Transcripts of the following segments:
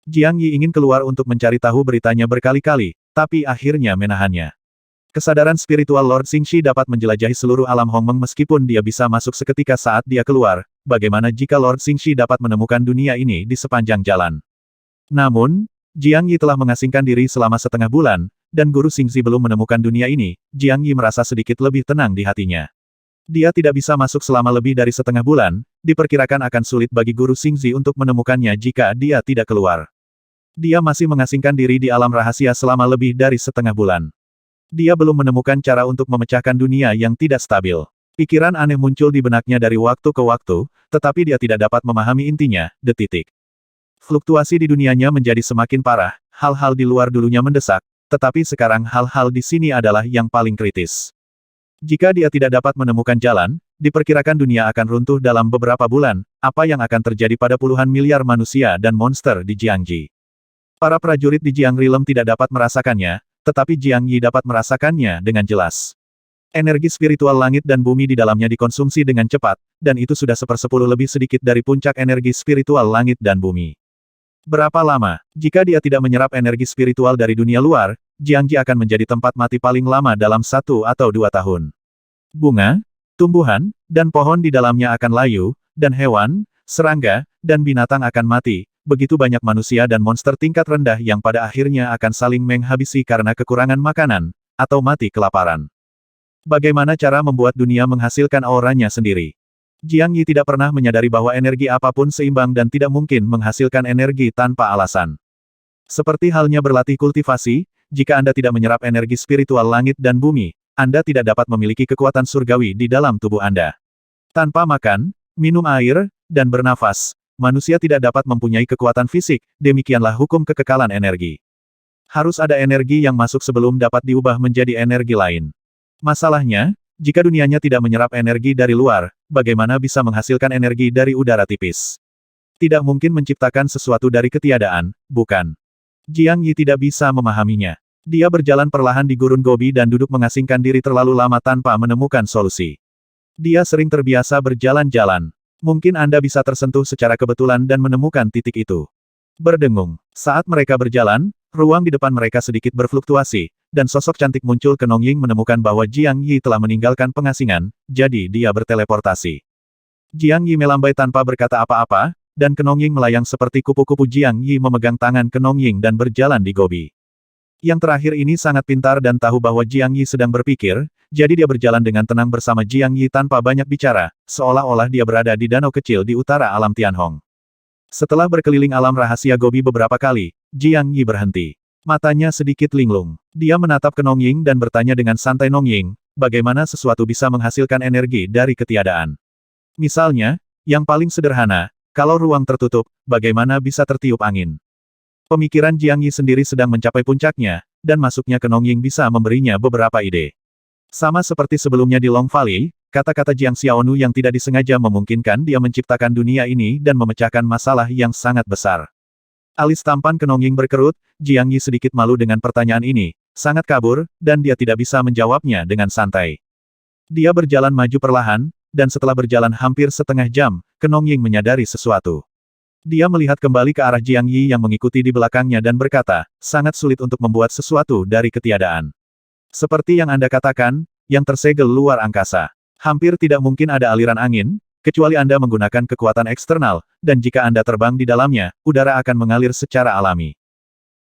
Jiang Yi ingin keluar untuk mencari tahu beritanya berkali-kali, tapi akhirnya menahannya. Kesadaran spiritual Lord Xingxi dapat menjelajahi seluruh alam Hongmeng meskipun dia bisa masuk seketika saat dia keluar. Bagaimana jika Lord Xingxi dapat menemukan dunia ini di sepanjang jalan? Namun, Jiang Yi telah mengasingkan diri selama setengah bulan, dan Guru Xingxi belum menemukan dunia ini. Jiang Yi merasa sedikit lebih tenang di hatinya. Dia tidak bisa masuk selama lebih dari setengah bulan, diperkirakan akan sulit bagi Guru Xingxi untuk menemukannya jika dia tidak keluar. Dia masih mengasingkan diri di alam rahasia selama lebih dari setengah bulan. Dia belum menemukan cara untuk memecahkan dunia yang tidak stabil. Pikiran aneh muncul di benaknya dari waktu ke waktu, tetapi dia tidak dapat memahami intinya, detik. Fluktuasi di dunianya menjadi semakin parah, hal-hal di luar dulunya mendesak, tetapi sekarang hal-hal di sini adalah yang paling kritis. Jika dia tidak dapat menemukan jalan, diperkirakan dunia akan runtuh dalam beberapa bulan. Apa yang akan terjadi pada puluhan miliar manusia dan monster di Jiangji? Para prajurit di Jiang Realm tidak dapat merasakannya, tetapi Jiang Yi dapat merasakannya dengan jelas. Energi spiritual langit dan bumi di dalamnya dikonsumsi dengan cepat, dan itu sudah 1/10 lebih sedikit dari puncak energi spiritual langit dan bumi. Berapa lama? Jika dia tidak menyerap energi spiritual dari dunia luar, Jiangji akan menjadi tempat mati paling lama dalam 1 atau 2 tahun. Bunga, tumbuhan, dan pohon di dalamnya akan layu, dan hewan, serangga, dan binatang akan mati. Begitu banyak manusia dan monster tingkat rendah yang pada akhirnya akan saling menghabisi karena kekurangan makanan, atau mati kelaparan. Bagaimana cara membuat dunia menghasilkan auranya sendiri? Jiang Yi tidak pernah menyadari bahwa energi apapun seimbang dan tidak mungkin menghasilkan energi tanpa alasan. Seperti halnya berlatih kultivasi, jika Anda tidak menyerap energi spiritual langit dan bumi, Anda tidak dapat memiliki kekuatan surgawi di dalam tubuh Anda. Tanpa makan, minum air, dan bernafas, manusia tidak dapat mempunyai kekuatan fisik, demikianlah hukum kekekalan energi. Harus ada energi yang masuk sebelum dapat diubah menjadi energi lain. Masalahnya, jika dunianya tidak menyerap energi dari luar, bagaimana bisa menghasilkan energi dari udara tipis? Tidak mungkin menciptakan sesuatu dari ketiadaan, bukan? Jiang Yi tidak bisa memahaminya. Dia berjalan perlahan di gurun Gobi dan duduk mengasingkan diri terlalu lama tanpa menemukan solusi. Dia sering terbiasa berjalan-jalan. Mungkin Anda bisa tersentuh secara kebetulan dan menemukan titik itu. Berdengung. Saat mereka berjalan, ruang di depan mereka sedikit berfluktuasi, dan sosok cantik muncul ke Nongying menemukan bahwa Jiang Yi telah meninggalkan pengasingan, jadi dia berteleportasi. Jiang Yi melambai tanpa berkata apa-apa, dan Kenongying melayang seperti kupu-kupu. Jiang Yi memegang tangan Kenongying dan berjalan di Gobi. Yang terakhir ini sangat pintar dan tahu bahwa Jiang Yi sedang berpikir, jadi dia berjalan dengan tenang bersama Jiang Yi tanpa banyak bicara, seolah-olah dia berada di danau kecil di utara alam Tianhong. Setelah berkeliling alam rahasia Gobi beberapa kali, Jiang Yi berhenti. Matanya sedikit linglung. Dia menatap ke Nongying dan bertanya dengan santai, Nongying, bagaimana sesuatu bisa menghasilkan energi dari ketiadaan? Misalnya, yang paling sederhana, kalau ruang tertutup, bagaimana bisa tertiup angin? Pemikiran Jiang Yi sendiri sedang mencapai puncaknya, dan masuknya ke Nongying bisa memberinya beberapa ide. Sama seperti sebelumnya di Long Valley, kata-kata Jiang Xiaonu yang tidak disengaja memungkinkan dia menciptakan dunia ini dan memecahkan masalah yang sangat besar. Alis tampan Kenongying berkerut, Jiang Yi sedikit malu dengan pertanyaan ini, sangat kabur, dan dia tidak bisa menjawabnya dengan santai. Dia berjalan maju perlahan, dan setelah berjalan hampir setengah jam, Kenongying menyadari sesuatu. Dia melihat kembali ke arah Jiang Yi yang mengikuti di belakangnya dan berkata, sangat sulit untuk membuat sesuatu dari ketiadaan. Seperti yang Anda katakan, yang tersegel luar angkasa. Hampir tidak mungkin ada aliran angin, kecuali Anda menggunakan kekuatan eksternal, dan jika Anda terbang di dalamnya, udara akan mengalir secara alami.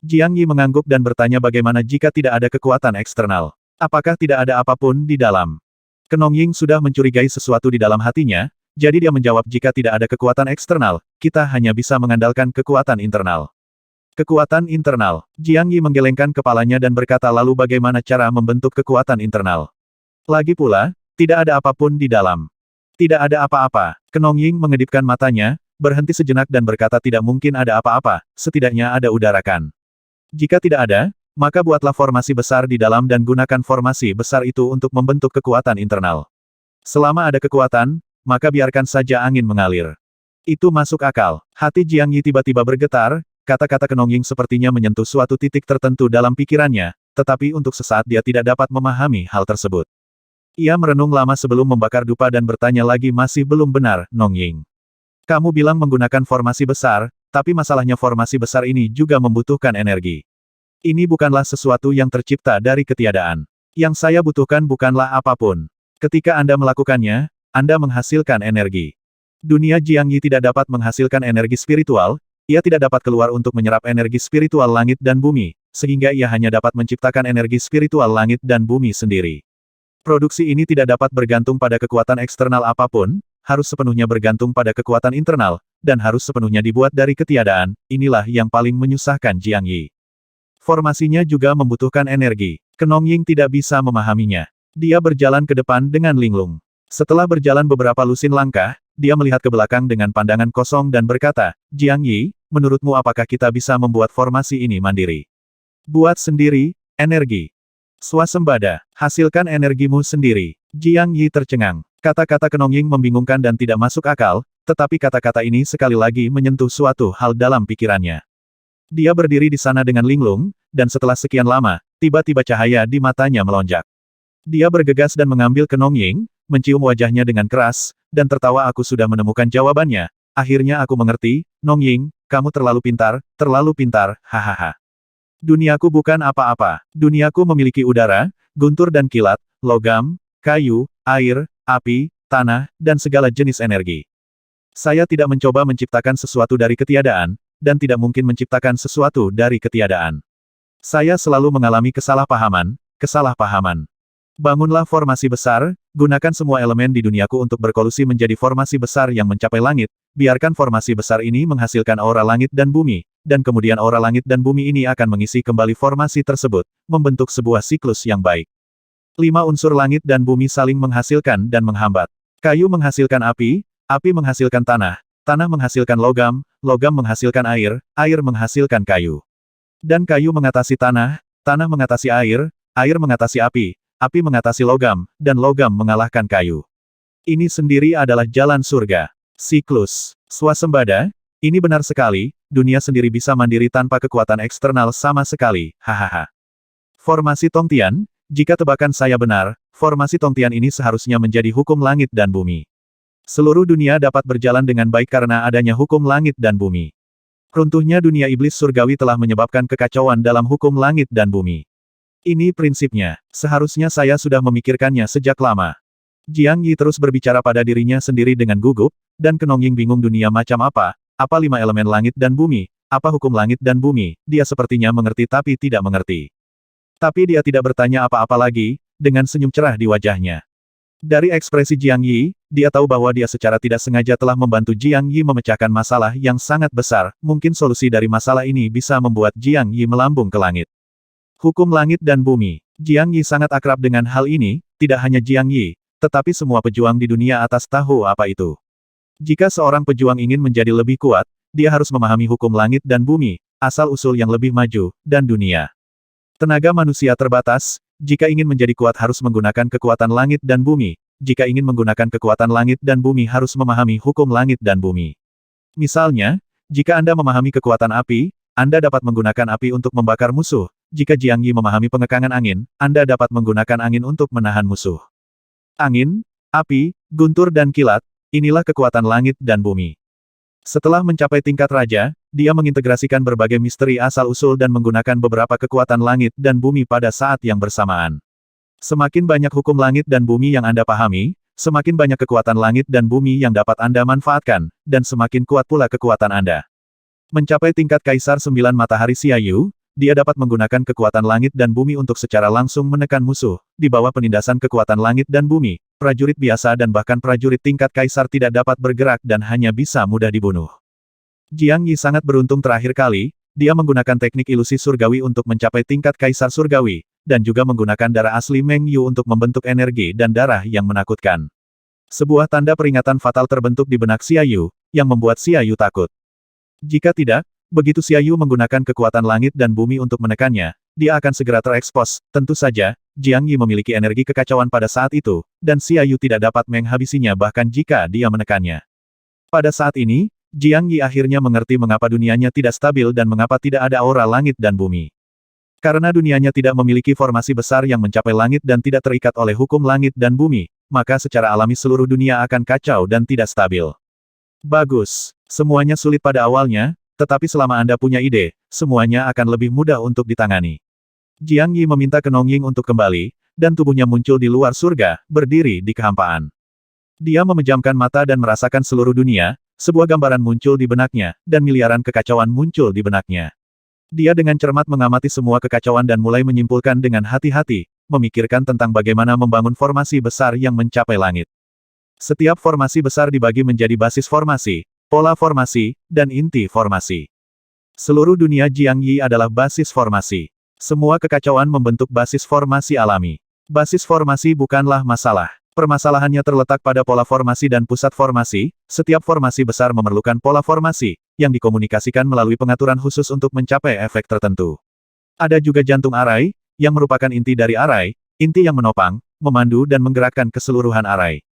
Jiang Yi mengangguk dan bertanya bagaimana jika tidak ada kekuatan eksternal. Apakah tidak ada apapun di dalam? Kenongying sudah mencurigai sesuatu di dalam hatinya, jadi dia menjawab jika tidak ada kekuatan eksternal, kita hanya bisa mengandalkan kekuatan internal. Kekuatan internal. Jiang Yi menggelengkan kepalanya dan berkata lalu bagaimana cara membentuk kekuatan internal? Lagi pula, tidak ada apapun di dalam. Tidak ada apa-apa. Kenongying mengedipkan matanya, berhenti sejenak dan berkata tidak mungkin ada apa-apa, setidaknya ada udara kan. Jika tidak ada, maka buatlah formasi besar di dalam dan gunakan formasi besar itu untuk membentuk kekuatan internal. Selama ada kekuatan, maka biarkan saja angin mengalir. Itu masuk akal. Hati Jiang Yi tiba-tiba bergetar, kata-kata Kenongying sepertinya menyentuh suatu titik tertentu dalam pikirannya, tetapi untuk sesaat dia tidak dapat memahami hal tersebut. Ia merenung lama sebelum membakar dupa dan bertanya lagi masih belum benar, Nongying. Kamu bilang menggunakan formasi besar, tapi masalahnya formasi besar ini juga membutuhkan energi. Ini bukanlah sesuatu yang tercipta dari ketiadaan. Yang saya butuhkan bukanlah apapun. Ketika Anda melakukannya, Anda menghasilkan energi. Dunia Jiang Yi tidak dapat menghasilkan energi spiritual, ia tidak dapat keluar untuk menyerap energi spiritual langit dan bumi, sehingga ia hanya dapat menciptakan energi spiritual langit dan bumi sendiri. Produksi ini tidak dapat bergantung pada kekuatan eksternal apapun, harus sepenuhnya bergantung pada kekuatan internal, dan harus sepenuhnya dibuat dari ketiadaan. Inilah yang paling menyusahkan Jiang Yi. Formasinya juga membutuhkan energi. Kenong Ying tidak bisa memahaminya. Dia berjalan ke depan dengan linglung. Setelah berjalan beberapa lusin langkah, dia melihat ke belakang dengan pandangan kosong dan berkata, Jiang Yi, menurutmu apakah kita bisa membuat formasi ini mandiri? Buat sendiri, energi. Swasembada, hasilkan energimu sendiri. Jiang Yi tercengang. Kata-kata Kenong Ying membingungkan dan tidak masuk akal, tetapi kata-kata ini sekali lagi menyentuh suatu hal dalam pikirannya. Dia berdiri di sana dengan linglung, dan setelah sekian lama, tiba-tiba cahaya di matanya melonjak. Dia bergegas dan mengambil Kenong Ying, mencium wajahnya dengan keras, dan tertawa. Aku sudah menemukan jawabannya. Akhirnya aku mengerti, Nong Ying, kamu terlalu pintar, hahaha. Duniaku bukan apa-apa. Duniaku memiliki udara, guntur dan kilat, logam, kayu, air, api, tanah, dan segala jenis energi. Saya tidak mencoba menciptakan sesuatu dari ketiadaan, dan tidak mungkin menciptakan sesuatu dari ketiadaan. Saya selalu mengalami kesalahpahaman. Bangunlah formasi besar, gunakan semua elemen di duniaku untuk berkolusi menjadi formasi besar yang mencapai langit, biarkan formasi besar ini menghasilkan aura langit dan bumi, dan kemudian aura langit dan bumi ini akan mengisi kembali formasi tersebut, membentuk sebuah siklus yang baik. 5 unsur langit dan bumi saling menghasilkan dan menghambat. Kayu menghasilkan api, api menghasilkan tanah, tanah menghasilkan logam, logam menghasilkan air, air menghasilkan kayu. Dan kayu mengatasi tanah, tanah mengatasi air, air mengatasi api, api mengatasi logam, dan logam mengalahkan kayu. Ini sendiri adalah jalan surga. Siklus. Swasembada, ini benar sekali, dunia sendiri bisa mandiri tanpa kekuatan eksternal sama sekali, hahaha. Formasi Tongtian, jika tebakan saya benar, formasi Tongtian ini seharusnya menjadi hukum langit dan bumi. Seluruh dunia dapat berjalan dengan baik karena adanya hukum langit dan bumi. Runtuhnya dunia iblis surgawi telah menyebabkan kekacauan dalam hukum langit dan bumi. Ini prinsipnya. Seharusnya saya sudah memikirkannya sejak lama. Jiang Yi terus berbicara pada dirinya sendiri dengan gugup, dan Kenong Ying bingung dunia macam apa 5 elemen langit dan bumi, apa hukum langit dan bumi, dia sepertinya mengerti tapi tidak mengerti. Tapi dia tidak bertanya apa-apa lagi, dengan senyum cerah di wajahnya. Dari ekspresi Jiang Yi, dia tahu bahwa dia secara tidak sengaja telah membantu Jiang Yi memecahkan masalah yang sangat besar, mungkin solusi dari masalah ini bisa membuat Jiang Yi melambung ke langit. Hukum langit dan bumi. Jiang Yi sangat akrab dengan hal ini, tidak hanya Jiang Yi, tetapi semua pejuang di dunia atas tahu apa itu. Jika seorang pejuang ingin menjadi lebih kuat, dia harus memahami hukum langit dan bumi, asal-usul yang lebih maju, dan dunia. Tenaga manusia terbatas, jika ingin menjadi kuat harus menggunakan kekuatan langit dan bumi, jika ingin menggunakan kekuatan langit dan bumi harus memahami hukum langit dan bumi. Misalnya, jika Anda memahami kekuatan api, Anda dapat menggunakan api untuk membakar musuh. Jika Jiang Yi memahami pengekangan angin, Anda dapat menggunakan angin untuk menahan musuh. Angin, api, guntur dan kilat, inilah kekuatan langit dan bumi. Setelah mencapai tingkat raja, dia mengintegrasikan berbagai misteri asal-usul dan menggunakan beberapa kekuatan langit dan bumi pada saat yang bersamaan. Semakin banyak hukum langit dan bumi yang Anda pahami, semakin banyak kekuatan langit dan bumi yang dapat Anda manfaatkan, dan semakin kuat pula kekuatan Anda. Mencapai tingkat Kaisar 9 Matahari Xiaoyu, dia dapat menggunakan kekuatan langit dan bumi untuk secara langsung menekan musuh. Di bawah penindasan kekuatan langit dan bumi, prajurit biasa dan bahkan prajurit tingkat kaisar tidak dapat bergerak dan hanya bisa mudah dibunuh. Jiang Yi sangat beruntung terakhir kali, dia menggunakan teknik ilusi surgawi untuk mencapai tingkat kaisar surgawi, dan juga menggunakan darah asli Meng Yu untuk membentuk energi dan darah yang menakutkan. Sebuah tanda peringatan fatal terbentuk di benak Xiaoyu, yang membuat Xiaoyu takut. Jika tidak, begitu Xiaoyu menggunakan kekuatan langit dan bumi untuk menekannya, dia akan segera terekspos. Tentu saja, Jiang Yi memiliki energi kekacauan pada saat itu, dan Xiaoyu tidak dapat menghabisinya bahkan jika dia menekannya. Pada saat ini, Jiang Yi akhirnya mengerti mengapa dunianya tidak stabil dan mengapa tidak ada aura langit dan bumi. Karena dunianya tidak memiliki formasi besar yang mencapai langit dan tidak terikat oleh hukum langit dan bumi, maka secara alami seluruh dunia akan kacau dan tidak stabil. Bagus. Semuanya sulit pada awalnya, tetapi selama Anda punya ide, semuanya akan lebih mudah untuk ditangani. Jiang Yi meminta ke Nong Ying untuk kembali, dan tubuhnya muncul di luar surga, berdiri di kehampaan. Dia memejamkan mata dan merasakan seluruh dunia, sebuah gambaran muncul di benaknya, dan miliaran kekacauan muncul di benaknya. Dia dengan cermat mengamati semua kekacauan dan mulai menyimpulkan dengan hati-hati, memikirkan tentang bagaimana membangun formasi besar yang mencapai langit. Setiap formasi besar dibagi menjadi basis formasi, pola formasi, dan inti formasi. Seluruh dunia Jiang Yi adalah basis formasi. Semua kekacauan membentuk basis formasi alami. Basis formasi bukanlah masalah. Permasalahannya terletak pada pola formasi dan pusat formasi. Setiap formasi besar memerlukan pola formasi, yang dikomunikasikan melalui pengaturan khusus untuk mencapai efek tertentu. Ada juga jantung arai, yang merupakan inti dari arai, inti yang menopang, memandu dan menggerakkan keseluruhan arai.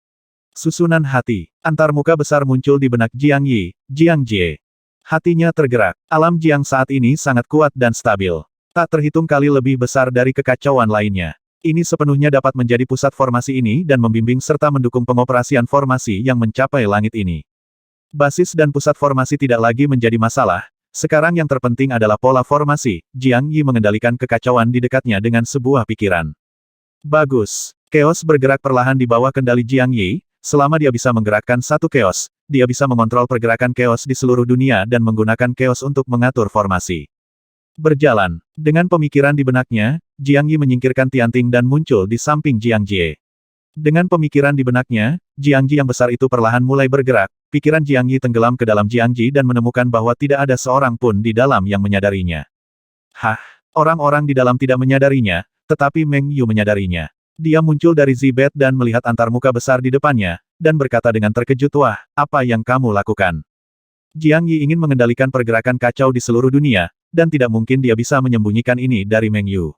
Susunan hati. Antarmuka besar muncul di benak Jiang Yi, Jiang Jie. Hatinya tergerak. Alam Jiang saat ini sangat kuat dan stabil. Tak terhitung kali lebih besar dari kekacauan lainnya. Ini sepenuhnya dapat menjadi pusat formasi ini dan membimbing serta mendukung pengoperasian formasi yang mencapai langit ini. Basis dan pusat formasi tidak lagi menjadi masalah. Sekarang yang terpenting adalah pola formasi. Jiang Yi mengendalikan kekacauan di dekatnya dengan sebuah pikiran. Bagus. Chaos bergerak perlahan di bawah kendali Jiang Yi. Selama dia bisa menggerakkan satu chaos, dia bisa mengontrol pergerakan chaos di seluruh dunia dan menggunakan chaos untuk mengatur formasi. Berjalan. Dengan pemikiran di benaknya, Jiang Yi menyingkirkan Tianting dan muncul di samping Jiang Jie. Dengan pemikiran di benaknya, Jiang Ji yang besar itu perlahan mulai bergerak, pikiran Jiang Yi tenggelam ke dalam Jiang Ji dan menemukan bahwa tidak ada seorang pun di dalam yang menyadarinya. Hah, orang-orang di dalam tidak menyadarinya, tetapi Meng Yu menyadarinya. Dia muncul dari Zibet dan melihat antarmuka besar di depannya, dan berkata dengan terkejut, "Wah, apa yang kamu lakukan?" Jiang Yi ingin mengendalikan pergerakan kacau di seluruh dunia, dan tidak mungkin dia bisa menyembunyikan ini dari Meng Yu.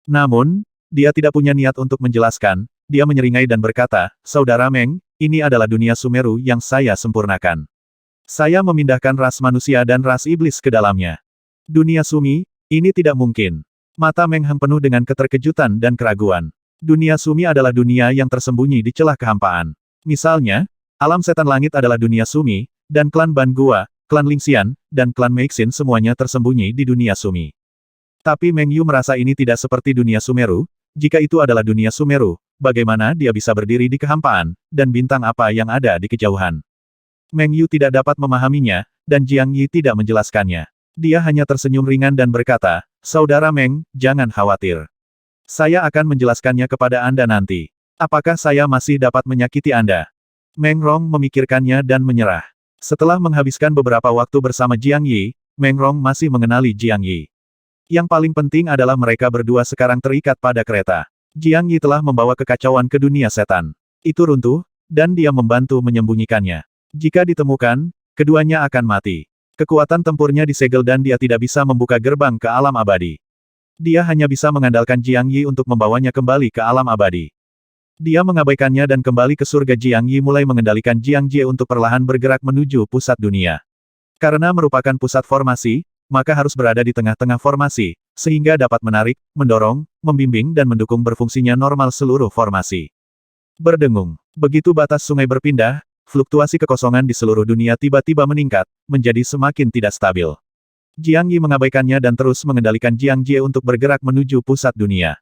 Namun, dia tidak punya niat untuk menjelaskan, dia menyeringai dan berkata, "Saudara Meng, ini adalah dunia Sumeru yang saya sempurnakan. Saya memindahkan ras manusia dan ras iblis ke dalamnya. Dunia Sumi, ini tidak mungkin." Mata Meng Heng penuh dengan keterkejutan dan keraguan. Dunia Sumi adalah dunia yang tersembunyi di celah kehampaan. Misalnya, alam setan langit adalah dunia Sumi, dan klan Ban Gua, klan Lingxian, dan klan Meixin semuanya tersembunyi di dunia Sumi. Tapi Meng Yu merasa ini tidak seperti dunia Sumeru. Jika itu adalah dunia Sumeru, bagaimana dia bisa berdiri di kehampaan, dan bintang apa yang ada di kejauhan? Meng Yu tidak dapat memahaminya, dan Jiang Yi tidak menjelaskannya. Dia hanya tersenyum ringan dan berkata, "Saudara Meng, jangan khawatir. Saya akan menjelaskannya kepada Anda nanti. Apakah saya masih dapat menyakiti Anda?" Meng Rong memikirkannya dan menyerah. Setelah menghabiskan beberapa waktu bersama Jiang Yi, Meng Rong masih mengenali Jiang Yi. Yang paling penting adalah mereka berdua sekarang terikat pada kereta. Jiang Yi telah membawa kekacauan ke dunia setan. Itu runtuh, dan dia membantu menyembunyikannya. Jika ditemukan, keduanya akan mati. Kekuatan tempurnya disegel dan dia tidak bisa membuka gerbang ke alam abadi. Dia hanya bisa mengandalkan Jiang Yi untuk membawanya kembali ke alam abadi. Dia mengabaikannya dan kembali ke surga. Jiang Yi mulai mengendalikan Jiang Jie untuk perlahan bergerak menuju pusat dunia. Karena merupakan pusat formasi, maka harus berada di tengah-tengah formasi, sehingga dapat menarik, mendorong, membimbing dan mendukung berfungsinya normal seluruh formasi. Berdengung. Begitu batas sungai berpindah, fluktuasi kekosongan di seluruh dunia tiba-tiba meningkat, menjadi semakin tidak stabil. Jiang Yi mengabaikannya dan terus mengendalikan Jiang Jie untuk bergerak menuju pusat dunia.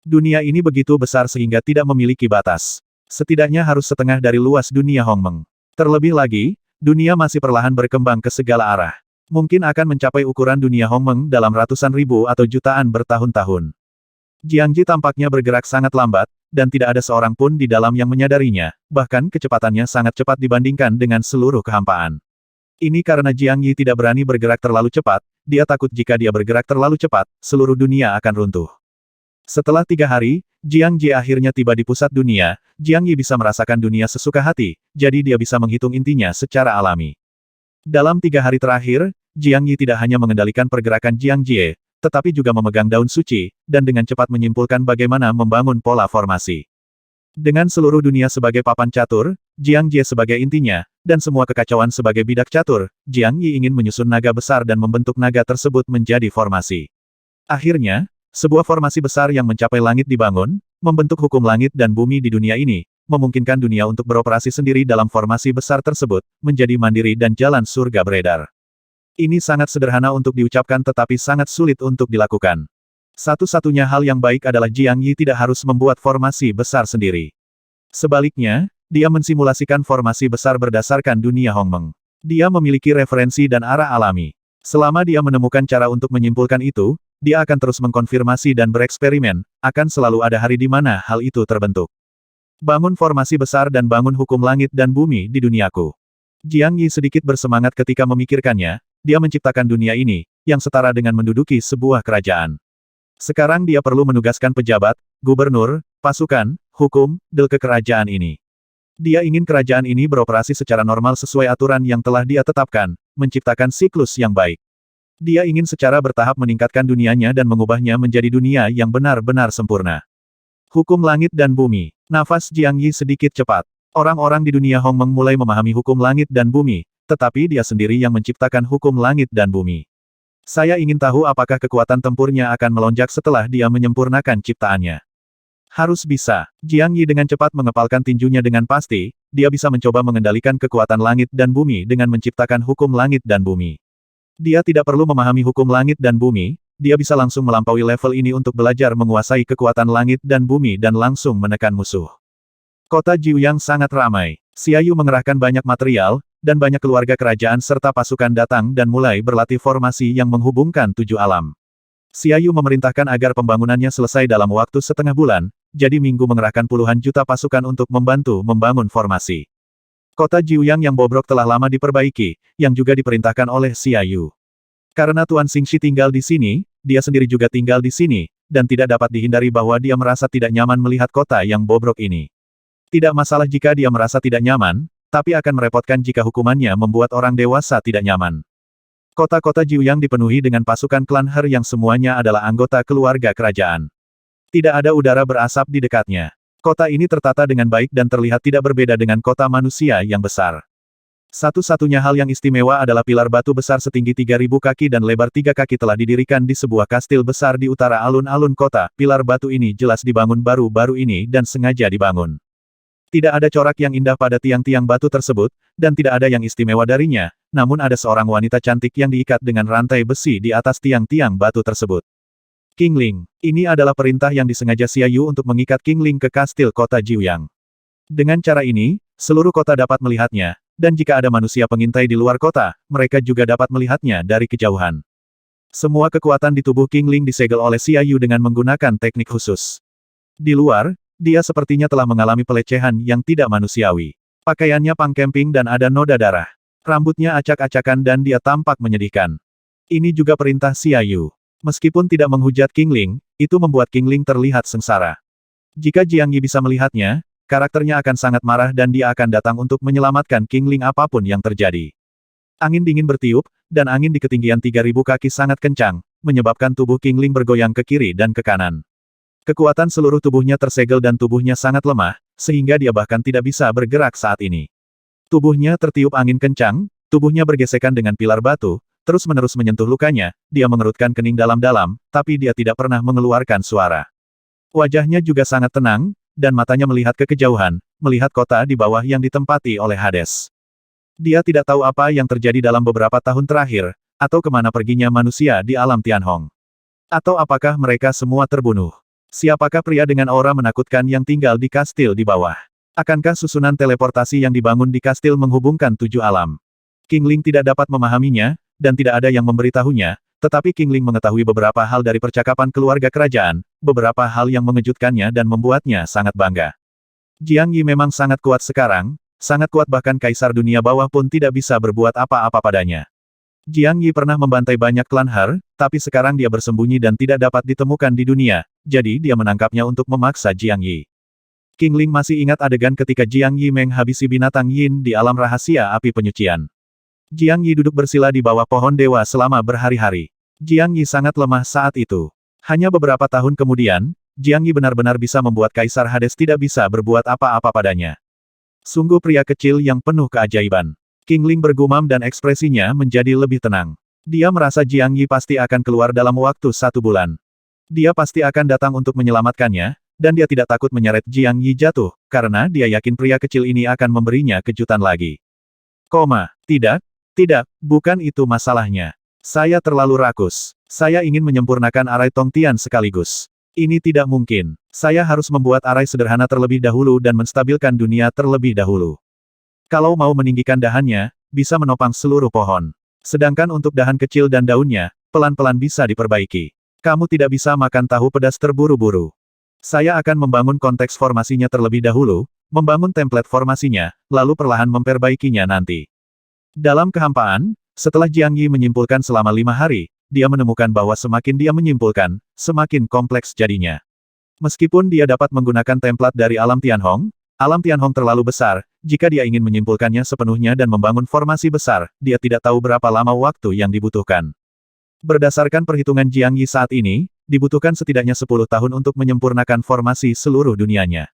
Dunia ini begitu besar sehingga tidak memiliki batas. Setidaknya harus setengah dari luas dunia Hongmeng. Terlebih lagi, dunia masih perlahan berkembang ke segala arah. Mungkin akan mencapai ukuran dunia Hongmeng dalam ratusan ribu atau jutaan bertahun-tahun. Jiang Ji tampaknya bergerak sangat lambat, dan tidak ada seorang pun di dalam yang menyadarinya, bahkan kecepatannya sangat cepat dibandingkan dengan seluruh kehampaan. Ini karena Jiang Yi tidak berani bergerak terlalu cepat, dia takut jika dia bergerak terlalu cepat, seluruh dunia akan runtuh. Setelah 3 hari, Jiang Ji akhirnya tiba di pusat dunia. Jiang Yi bisa merasakan dunia sesuka hati, jadi dia bisa menghitung intinya secara alami. Dalam 3 hari terakhir, Jiang Yi tidak hanya mengendalikan pergerakan Jiang Jie, tetapi juga memegang daun suci, dan dengan cepat menyimpulkan bagaimana membangun pola formasi. Dengan seluruh dunia sebagai papan catur, Jiang Jie sebagai intinya, dan semua kekacauan sebagai bidak catur, Jiang Yi ingin menyusun naga besar dan membentuk naga tersebut menjadi formasi. Akhirnya, sebuah formasi besar yang mencapai langit dibangun, membentuk hukum langit dan bumi di dunia ini, memungkinkan dunia untuk beroperasi sendiri dalam formasi besar tersebut, menjadi mandiri dan jalan surga beredar. Ini sangat sederhana untuk diucapkan tetapi sangat sulit untuk dilakukan. Satu-satunya hal yang baik adalah Jiang Yi tidak harus membuat formasi besar sendiri. Sebaliknya, dia mensimulasikan formasi besar berdasarkan dunia Hongmeng. Dia memiliki referensi dan arah alami. Selama dia menemukan cara untuk menyimpulkan itu, dia akan terus mengkonfirmasi dan bereksperimen, akan selalu ada hari di mana hal itu terbentuk. Bangun formasi besar dan bangun hukum langit dan bumi di duniaku. Jiang Yi sedikit bersemangat ketika memikirkannya, dia menciptakan dunia ini, yang setara dengan menduduki sebuah kerajaan. Sekarang dia perlu menugaskan pejabat, gubernur, pasukan, hukum, del ke kerajaan ini. Dia ingin kerajaan ini beroperasi secara normal sesuai aturan yang telah dia tetapkan, menciptakan siklus yang baik. Dia ingin secara bertahap meningkatkan dunianya dan mengubahnya menjadi dunia yang benar-benar sempurna. Hukum langit dan bumi. Nafas Jiang Yi sedikit cepat. Orang-orang di dunia Hongmeng mulai memahami hukum langit dan bumi, tetapi dia sendiri yang menciptakan hukum langit dan bumi. Saya ingin tahu apakah kekuatan tempurnya akan melonjak setelah dia menyempurnakan ciptaannya. Harus bisa. Jiang Yi dengan cepat mengepalkan tinjunya dengan pasti, dia bisa mencoba mengendalikan kekuatan langit dan bumi dengan menciptakan hukum langit dan bumi. Dia tidak perlu memahami hukum langit dan bumi, dia bisa langsung melampaui level ini untuk belajar menguasai kekuatan langit dan bumi dan langsung menekan musuh. Kota Jiuyang sangat ramai. Xia Yu mengerahkan banyak material, dan banyak keluarga kerajaan serta pasukan datang dan mulai berlatih formasi yang menghubungkan 7 alam. Xia Yu memerintahkan agar pembangunannya selesai dalam waktu setengah bulan, jadi minggu mengerahkan puluhan juta pasukan untuk membantu membangun formasi. Kota Jiuyang yang bobrok telah lama diperbaiki, yang juga diperintahkan oleh Xia Yu. Karena Tuan Xingxi tinggal di sini, dia sendiri juga tinggal di sini, dan tidak dapat dihindari bahwa dia merasa tidak nyaman melihat kota yang bobrok ini. Tidak masalah jika dia merasa tidak nyaman, tapi akan merepotkan jika hukumannya membuat orang dewasa tidak nyaman. Kota-kota Jiuyang dipenuhi dengan pasukan klan Her yang semuanya adalah anggota keluarga kerajaan. Tidak ada udara berasap di dekatnya. Kota ini tertata dengan baik dan terlihat tidak berbeda dengan kota manusia yang besar. Satu-satunya hal yang istimewa adalah pilar batu besar setinggi 3.000 kaki dan lebar 3 kaki telah didirikan di sebuah kastil besar di utara alun-alun kota. Pilar batu ini jelas dibangun baru-baru ini dan sengaja dibangun. Tidak ada corak yang indah pada tiang-tiang batu tersebut, dan tidak ada yang istimewa darinya, namun ada seorang wanita cantik yang diikat dengan rantai besi di atas tiang-tiang batu tersebut. Qingling. Ini adalah perintah yang disengaja Xia Yu untuk mengikat Qingling ke kastil kota Jiuyang. Dengan cara ini, seluruh kota dapat melihatnya, dan jika ada manusia pengintai di luar kota, mereka juga dapat melihatnya dari kejauhan. Semua kekuatan di tubuh Qingling disegel oleh Xia Yu dengan menggunakan teknik khusus. Di luar, dia sepertinya telah mengalami pelecehan yang tidak manusiawi. Pakaiannya pangkemping dan ada noda darah. Rambutnya acak-acakan dan dia tampak menyedihkan. Ini juga perintah Xia Yu. Meskipun tidak menghujat Qingling, itu membuat Qingling terlihat sengsara. Jika Jiang Yi bisa melihatnya, karakternya akan sangat marah dan dia akan datang untuk menyelamatkan Qingling apapun yang terjadi. Angin dingin bertiup, dan angin di ketinggian 3.000 kaki sangat kencang, menyebabkan tubuh Qingling bergoyang ke kiri dan ke kanan. Kekuatan seluruh tubuhnya tersegel dan tubuhnya sangat lemah, sehingga dia bahkan tidak bisa bergerak saat ini. Tubuhnya tertiup angin kencang, tubuhnya bergesekan dengan pilar batu, terus-menerus menyentuh lukanya, dia mengerutkan kening dalam-dalam, tapi dia tidak pernah mengeluarkan suara. Wajahnya juga sangat tenang, dan matanya melihat ke kejauhan, melihat kota di bawah yang ditempati oleh Hades. Dia tidak tahu apa yang terjadi dalam beberapa tahun terakhir, atau kemana perginya manusia di alam Tianhong. Atau apakah mereka semua terbunuh. Siapakah pria dengan aura menakutkan yang tinggal di kastil di bawah? Akankah susunan teleportasi yang dibangun di kastil menghubungkan 7 alam? Qingling tidak dapat memahaminya, dan tidak ada yang memberitahunya, tetapi Qingling mengetahui beberapa hal dari percakapan keluarga kerajaan, beberapa hal yang mengejutkannya dan membuatnya sangat bangga. Jiang Yi memang sangat kuat sekarang, sangat kuat bahkan kaisar dunia bawah pun tidak bisa berbuat apa-apa padanya. Jiang Yi pernah membantai banyak klan Her, tapi sekarang dia bersembunyi dan tidak dapat ditemukan di dunia, jadi dia menangkapnya untuk memaksa Jiang Yi. Qingling masih ingat adegan ketika Jiang Yi menghabisi binatang Yin di alam rahasia api penyucian. Jiang Yi duduk bersila di bawah pohon dewa selama berhari-hari. Jiang Yi sangat lemah saat itu. Hanya beberapa tahun kemudian, Jiang Yi benar-benar bisa membuat Kaisar Hades tidak bisa berbuat apa-apa padanya. Sungguh pria kecil yang penuh keajaiban. Qingling bergumam dan ekspresinya menjadi lebih tenang. Dia merasa Jiang Yi pasti akan keluar dalam waktu 1 bulan. Dia pasti akan datang untuk menyelamatkannya, dan dia tidak takut menyeret Jiang Yi jatuh, karena dia yakin pria kecil ini akan memberinya kejutan lagi. Tidak, Tidak, bukan itu masalahnya. Saya terlalu rakus. Saya ingin menyempurnakan arai Tongtian sekaligus. Ini tidak mungkin. Saya harus membuat arai sederhana terlebih dahulu dan menstabilkan dunia terlebih dahulu. Kalau mau meninggikan dahannya, bisa menopang seluruh pohon. Sedangkan untuk dahan kecil dan daunnya, pelan-pelan bisa diperbaiki. Kamu tidak bisa makan tahu pedas terburu-buru. Saya akan membangun konteks formasinya terlebih dahulu, membangun template formasinya, lalu perlahan memperbaikinya nanti. Dalam kehampaan, setelah Jiang Yi menyimpulkan selama 5 hari, dia menemukan bahwa semakin dia menyimpulkan, semakin kompleks jadinya. Meskipun dia dapat menggunakan template dari alam Tianhong terlalu besar, jika dia ingin menyimpulkannya sepenuhnya dan membangun formasi besar, dia tidak tahu berapa lama waktu yang dibutuhkan. Berdasarkan perhitungan Jiang Yi saat ini, dibutuhkan setidaknya 10 tahun untuk menyempurnakan formasi seluruh dunianya.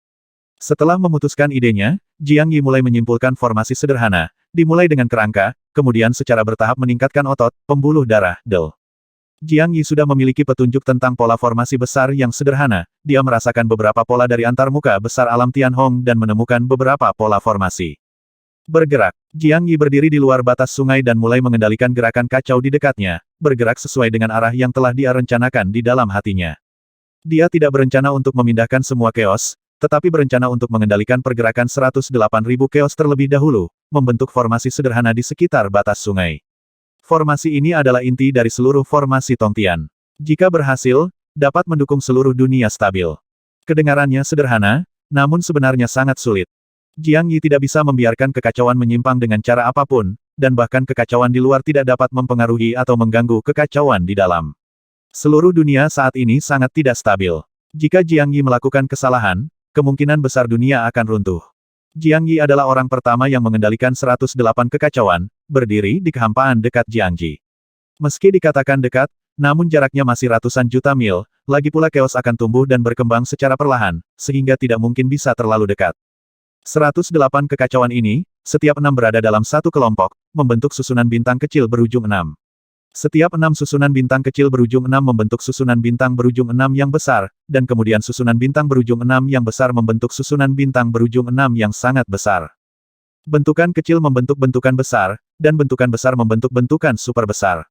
Setelah memutuskan idenya, Jiang Yi mulai menyimpulkan formasi sederhana, dimulai dengan kerangka, kemudian secara bertahap meningkatkan otot, pembuluh darah, del. Jiang Yi sudah memiliki petunjuk tentang pola formasi besar yang sederhana, dia merasakan beberapa pola dari antarmuka besar alam Tianhong dan menemukan beberapa pola formasi. Bergerak, Jiang Yi berdiri di luar batas sungai dan mulai mengendalikan gerakan kacau di dekatnya, bergerak sesuai dengan arah yang telah dia rencanakan di dalam hatinya. Dia tidak berencana untuk memindahkan semua keos, tetapi berencana untuk mengendalikan pergerakan 108.000 keos terlebih dahulu, membentuk formasi sederhana di sekitar batas sungai. Formasi ini adalah inti dari seluruh formasi Tongtian. Jika berhasil, dapat mendukung seluruh dunia stabil. Kedengarannya sederhana, namun sebenarnya sangat sulit. Jiang Yi tidak bisa membiarkan kekacauan menyimpang dengan cara apapun, dan bahkan kekacauan di luar tidak dapat mempengaruhi atau mengganggu kekacauan di dalam. Seluruh dunia saat ini sangat tidak stabil. Jika Jiang Yi melakukan kesalahan, kemungkinan besar dunia akan runtuh. Jiang Yi adalah orang pertama yang mengendalikan 108 kekacauan, berdiri di kehampaan dekat Jiangji. Meski dikatakan dekat, namun jaraknya masih ratusan juta mil, lagi pula keos akan tumbuh dan berkembang secara perlahan, sehingga tidak mungkin bisa terlalu dekat. 108 kekacauan ini, setiap 6 berada dalam satu kelompok, membentuk susunan bintang kecil berujung 6. Setiap 6 susunan bintang kecil berujung 6 membentuk susunan bintang berujung 6 yang besar, dan kemudian susunan bintang berujung 6 yang besar membentuk susunan bintang berujung 6 yang sangat besar. Bentukan kecil membentuk bentukan besar, dan bentukan besar membentuk bentukan super besar.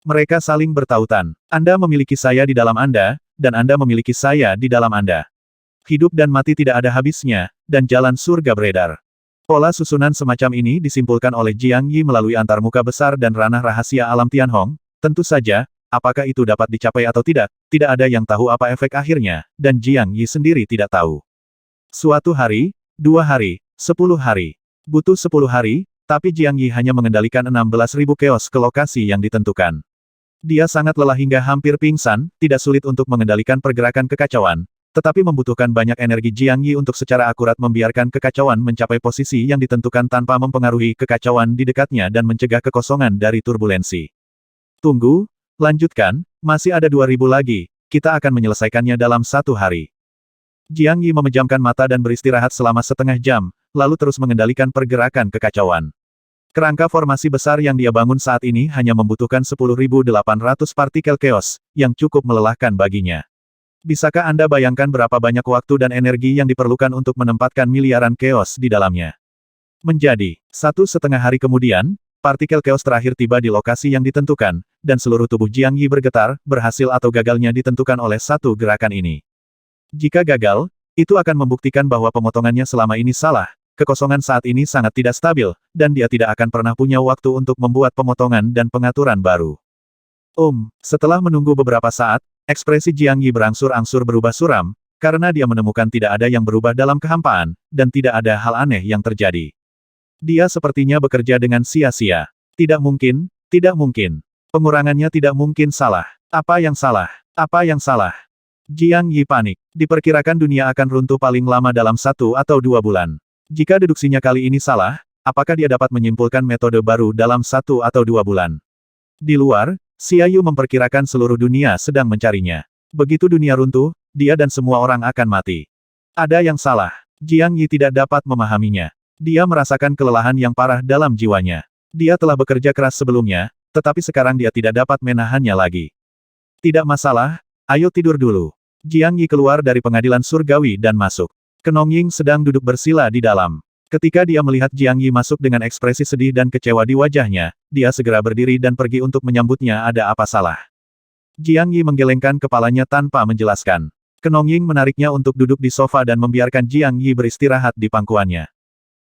Mereka saling bertautan. Anda memiliki saya di dalam Anda, dan Anda memiliki saya di dalam Anda. Hidup dan mati tidak ada habisnya, dan jalan surga beredar. Pola susunan semacam ini disimpulkan oleh Jiang Yi melalui antarmuka besar dan ranah rahasia alam Tianhong. Tentu saja, apakah itu dapat dicapai atau tidak ada yang tahu apa efek akhirnya, dan Jiang Yi sendiri tidak tahu. Suatu hari, 2 hari, 10 hari. Butuh 10 hari, tapi Jiang Yi hanya mengendalikan 16.000 keos ke lokasi yang ditentukan. Dia sangat lelah hingga hampir pingsan, tidak sulit untuk mengendalikan pergerakan kekacauan, tetapi membutuhkan banyak energi Jiang Yi untuk secara akurat membiarkan kekacauan mencapai posisi yang ditentukan tanpa mempengaruhi kekacauan di dekatnya dan mencegah kekosongan dari turbulensi. Tunggu, lanjutkan, masih ada 2.000 lagi, kita akan menyelesaikannya dalam 1 hari. Jiang Yi memejamkan mata dan beristirahat selama setengah jam, lalu terus mengendalikan pergerakan kekacauan. Kerangka formasi besar yang dia bangun saat ini hanya membutuhkan 10.800 partikel keos, yang cukup melelahkan baginya. Bisakah Anda bayangkan berapa banyak waktu dan energi yang diperlukan untuk menempatkan miliaran keos di dalamnya? Menjadi 1,5 hari kemudian, partikel keos terakhir tiba di lokasi yang ditentukan, dan seluruh tubuh Jiang Yi bergetar, berhasil atau gagalnya ditentukan oleh satu gerakan ini. Jika gagal, itu akan membuktikan bahwa pemotongannya selama ini salah, kekosongan saat ini sangat tidak stabil, dan dia tidak akan pernah punya waktu untuk membuat pemotongan dan pengaturan baru. Setelah menunggu beberapa saat, ekspresi Jiang Yi berangsur-angsur berubah suram, karena dia menemukan tidak ada yang berubah dalam kehampaan, dan tidak ada hal aneh yang terjadi. Dia sepertinya bekerja dengan sia-sia. Tidak mungkin, tidak mungkin. Pengurangannya tidak mungkin salah. Apa yang salah? Apa yang salah? Jiang Yi panik. Diperkirakan dunia akan runtuh paling lama dalam 1 atau 2 bulan. Jika deduksinya kali ini salah, apakah dia dapat menyimpulkan metode baru dalam 1 atau 2 bulan? Di luar, Xia Yu memperkirakan seluruh dunia sedang mencarinya. Begitu dunia runtuh, dia dan semua orang akan mati. Ada yang salah. Jiang Yi tidak dapat memahaminya. Dia merasakan kelelahan yang parah dalam jiwanya. Dia telah bekerja keras sebelumnya, tetapi sekarang dia tidak dapat menahannya lagi. Tidak masalah, ayo tidur dulu. Jiang Yi keluar dari pengadilan surgawi dan masuk. Kenong Ying sedang duduk bersila di dalam. Ketika dia melihat Jiang Yi masuk dengan ekspresi sedih dan kecewa di wajahnya, dia segera berdiri dan pergi untuk menyambutnya. Ada apa salah? Jiang Yi menggelengkan kepalanya tanpa menjelaskan. Kenongying menariknya untuk duduk di sofa dan membiarkan Jiang Yi beristirahat di pangkuannya.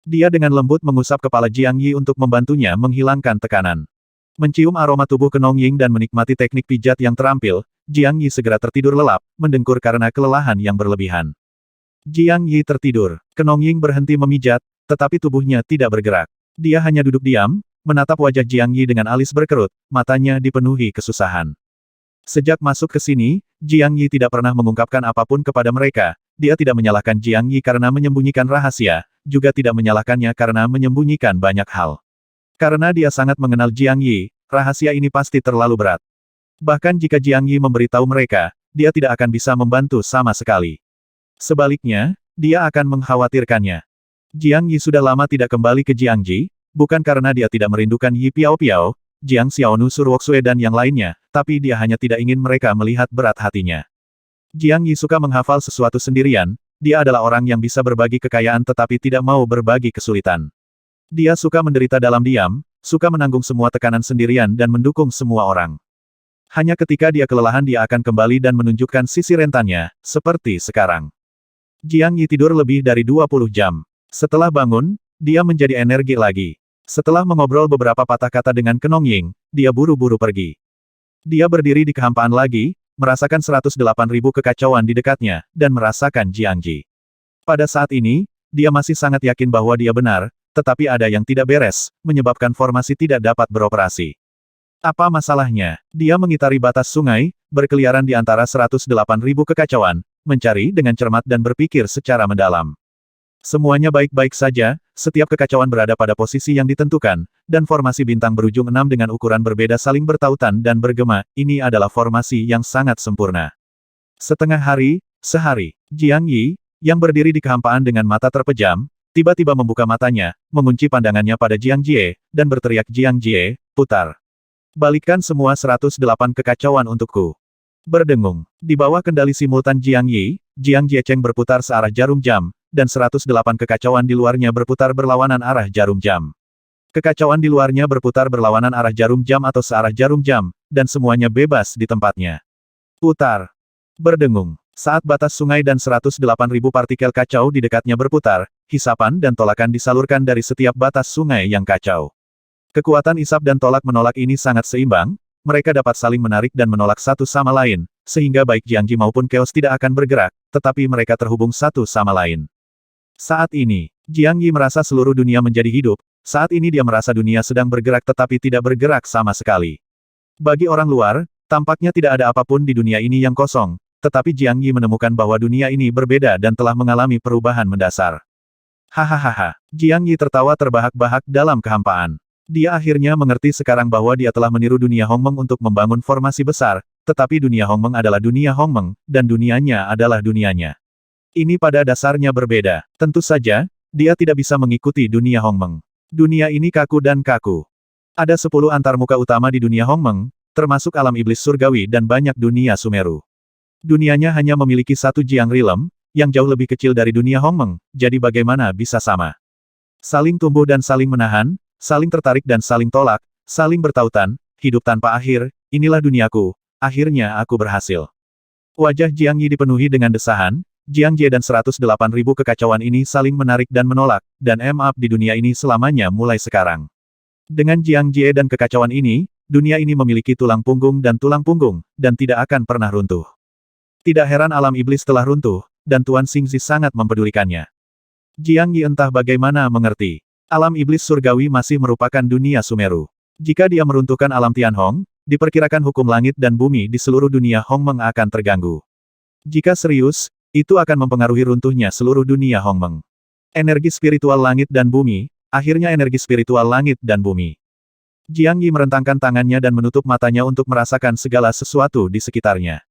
Dia dengan lembut mengusap kepala Jiang Yi untuk membantunya menghilangkan tekanan. Mencium aroma tubuh Kenongying dan menikmati teknik pijat yang terampil, Jiang Yi segera tertidur lelap, mendengkur karena kelelahan yang berlebihan. Jiang Yi tertidur. Kenongying berhenti memijat, tetapi tubuhnya tidak bergerak. Dia hanya duduk diam, menatap wajah Jiang Yi dengan alis berkerut, matanya dipenuhi kesusahan. Sejak masuk ke sini, Jiang Yi tidak pernah mengungkapkan apapun kepada mereka. Dia tidak menyalahkan Jiang Yi karena menyembunyikan rahasia, juga tidak menyalahkannya karena menyembunyikan banyak hal. Karena dia sangat mengenal Jiang Yi, rahasia ini pasti terlalu berat. Bahkan jika Jiang Yi memberitahu mereka, dia tidak akan bisa membantu sama sekali. Sebaliknya, dia akan mengkhawatirkannya. Jiang Yi sudah lama tidak kembali ke Jiangji, bukan karena dia tidak merindukan Yi Piao-Piao, Jiang Xiaonu Surwoksue dan yang lainnya, tapi dia hanya tidak ingin mereka melihat berat hatinya. Jiang Yi suka menghafal sesuatu sendirian, dia adalah orang yang bisa berbagi kekayaan tetapi tidak mau berbagi kesulitan. Dia suka menderita dalam diam, suka menanggung semua tekanan sendirian dan mendukung semua orang. Hanya ketika dia kelelahan dia akan kembali dan menunjukkan sisi rentannya, seperti sekarang. Jiang Yi tidur lebih dari 20 jam. Setelah bangun, dia menjadi energi lagi. Setelah mengobrol beberapa patah kata dengan Kenongying, dia buru-buru pergi. Dia berdiri di kehampaan lagi, merasakan 108.000 kekacauan di dekatnya, dan merasakan Jiangji. Pada saat ini, dia masih sangat yakin bahwa dia benar, tetapi ada yang tidak beres, menyebabkan formasi tidak dapat beroperasi. Apa masalahnya? Dia mengitari batas sungai, berkeliaran di antara 108.000 kekacauan, mencari dengan cermat dan berpikir secara mendalam. Semuanya baik-baik saja, setiap kekacauan berada pada posisi yang ditentukan, dan formasi bintang berujung 6 dengan ukuran berbeda saling bertautan dan bergema, ini adalah formasi yang sangat sempurna. Setengah hari, sehari, Jiang Yi, yang berdiri di kehampaan dengan mata terpejam, tiba-tiba membuka matanya, mengunci pandangannya pada Jiang Jie, dan berteriak Jiang Jie, putar. Balikkan semua 108 kekacauan untukku. Berdengung. Di bawah kendali simultan Jiang Yi, Jiang Jie Cheng berputar searah jarum jam, dan 108 kekacauan di luarnya berputar berlawanan arah jarum jam. Kekacauan di luarnya berputar berlawanan arah jarum jam atau searah jarum jam, dan semuanya bebas di tempatnya. Putar. Berdengung. Saat batas sungai dan 108.000 partikel kacau di dekatnya berputar, hisapan dan tolakan disalurkan dari setiap batas sungai yang kacau. Kekuatan isap dan tolak-menolak ini sangat seimbang, mereka dapat saling menarik dan menolak satu sama lain, sehingga baik Jiangji maupun Chaos tidak akan bergerak, tetapi mereka terhubung satu sama lain. Saat ini, Jiang Yi merasa seluruh dunia menjadi hidup, saat ini dia merasa dunia sedang bergerak tetapi tidak bergerak sama sekali. Bagi orang luar, tampaknya tidak ada apapun di dunia ini yang kosong, tetapi Jiang Yi menemukan bahwa dunia ini berbeda dan telah mengalami perubahan mendasar. Hahaha, Jiang Yi tertawa terbahak-bahak dalam kehampaan. Dia akhirnya mengerti sekarang bahwa dia telah meniru dunia Hongmeng untuk membangun formasi besar, tetapi dunia Hongmeng adalah dunia Hongmeng, dan dunianya adalah dunianya. Ini pada dasarnya berbeda. Tentu saja, dia tidak bisa mengikuti dunia Hongmeng. Dunia ini kaku dan kaku. Ada 10 antarmuka utama di dunia Hongmeng, termasuk alam iblis surgawi dan banyak dunia Sumeru. Dunianya hanya memiliki satu Jiang Rilem, yang jauh lebih kecil dari dunia Hongmeng, jadi bagaimana bisa sama? Saling tumbuh dan saling menahan, saling tertarik dan saling tolak, saling bertautan, hidup tanpa akhir, inilah duniaku, akhirnya aku berhasil. Wajah Jiang Yi dipenuhi dengan desahan, Jiang Jie dan 108.000 kekacauan ini saling menarik dan menolak, dan up di dunia ini selamanya mulai sekarang. Dengan Jiang Jie dan kekacauan ini, dunia ini memiliki tulang punggung, dan tidak akan pernah runtuh. Tidak heran alam iblis telah runtuh, dan Tuan Xingzi sangat mempedulikannya. Jiang Yi entah bagaimana mengerti. Alam iblis surgawi masih merupakan dunia Sumeru. Jika dia meruntuhkan alam Tianhong, diperkirakan hukum langit dan bumi di seluruh dunia Hongmeng akan terganggu. Jika serius, itu akan mempengaruhi runtuhnya seluruh dunia Hongmeng. Energi spiritual langit dan bumi, akhirnya energi spiritual langit dan bumi. Jiang Yi merentangkan tangannya dan menutup matanya untuk merasakan segala sesuatu di sekitarnya.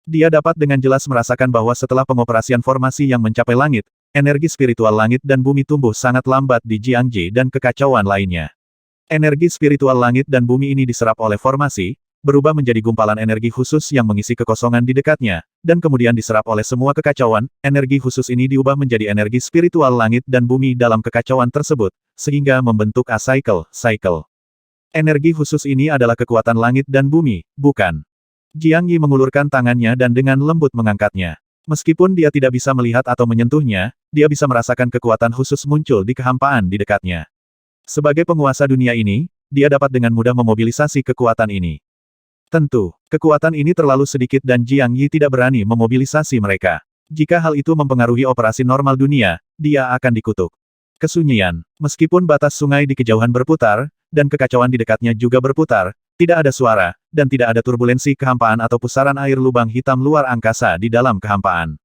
Dia dapat dengan jelas merasakan bahwa setelah pengoperasian formasi yang mencapai langit, energi spiritual langit dan bumi tumbuh sangat lambat di Jiangji dan kekacauan lainnya. Energi spiritual langit dan bumi ini diserap oleh formasi, berubah menjadi gumpalan energi khusus yang mengisi kekosongan di dekatnya, dan kemudian diserap oleh semua kekacauan. Energi khusus ini diubah menjadi energi spiritual langit dan bumi dalam kekacauan tersebut, sehingga membentuk cycle. Energi khusus ini adalah kekuatan langit dan bumi, bukan? Jiang Yi mengulurkan tangannya dan dengan lembut mengangkatnya. Meskipun dia tidak bisa melihat atau menyentuhnya, dia bisa merasakan kekuatan khusus muncul di kehampaan di dekatnya. Sebagai penguasa dunia ini, dia dapat dengan mudah memobilisasi kekuatan ini. Tentu, kekuatan ini terlalu sedikit dan Jiang Yi tidak berani memobilisasi mereka. Jika hal itu mempengaruhi operasi normal dunia, dia akan dikutuk. Kesunyian. Meskipun batas sungai di kejauhan berputar, dan kekacauan di dekatnya juga berputar, tidak ada suara, dan tidak ada turbulensi kehampaan atau pusaran air lubang hitam luar angkasa di dalam kehampaan.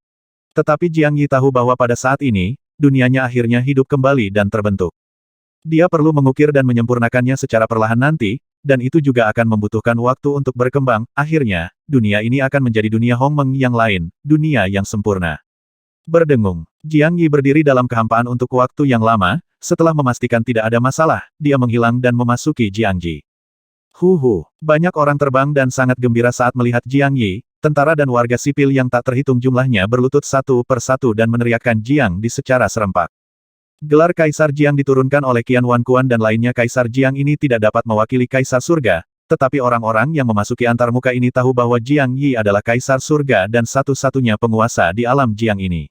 Tetapi Jiang Yi tahu bahwa pada saat ini, dunianya akhirnya hidup kembali dan terbentuk. Dia perlu mengukir dan menyempurnakannya secara perlahan nanti, dan itu juga akan membutuhkan waktu untuk berkembang. Akhirnya, dunia ini akan menjadi dunia Hongmeng yang lain, dunia yang sempurna. Berdengung, Jiang Yi berdiri dalam kehampaan untuk waktu yang lama, setelah memastikan tidak ada masalah, dia menghilang dan memasuki Jiangji. Banyak orang terbang dan sangat gembira saat melihat Jiang Yi, tentara dan warga sipil yang tak terhitung jumlahnya berlutut satu persatu dan meneriakkan Jiang Di secara serempak. Gelar Kaisar Jiang diturunkan oleh Qian Wanquan dan lainnya. Kaisar Jiang ini tidak dapat mewakili Kaisar Surga, tetapi orang-orang yang memasuki antarmuka ini tahu bahwa Jiang Yi adalah Kaisar Surga dan satu-satunya penguasa di alam Jiang ini.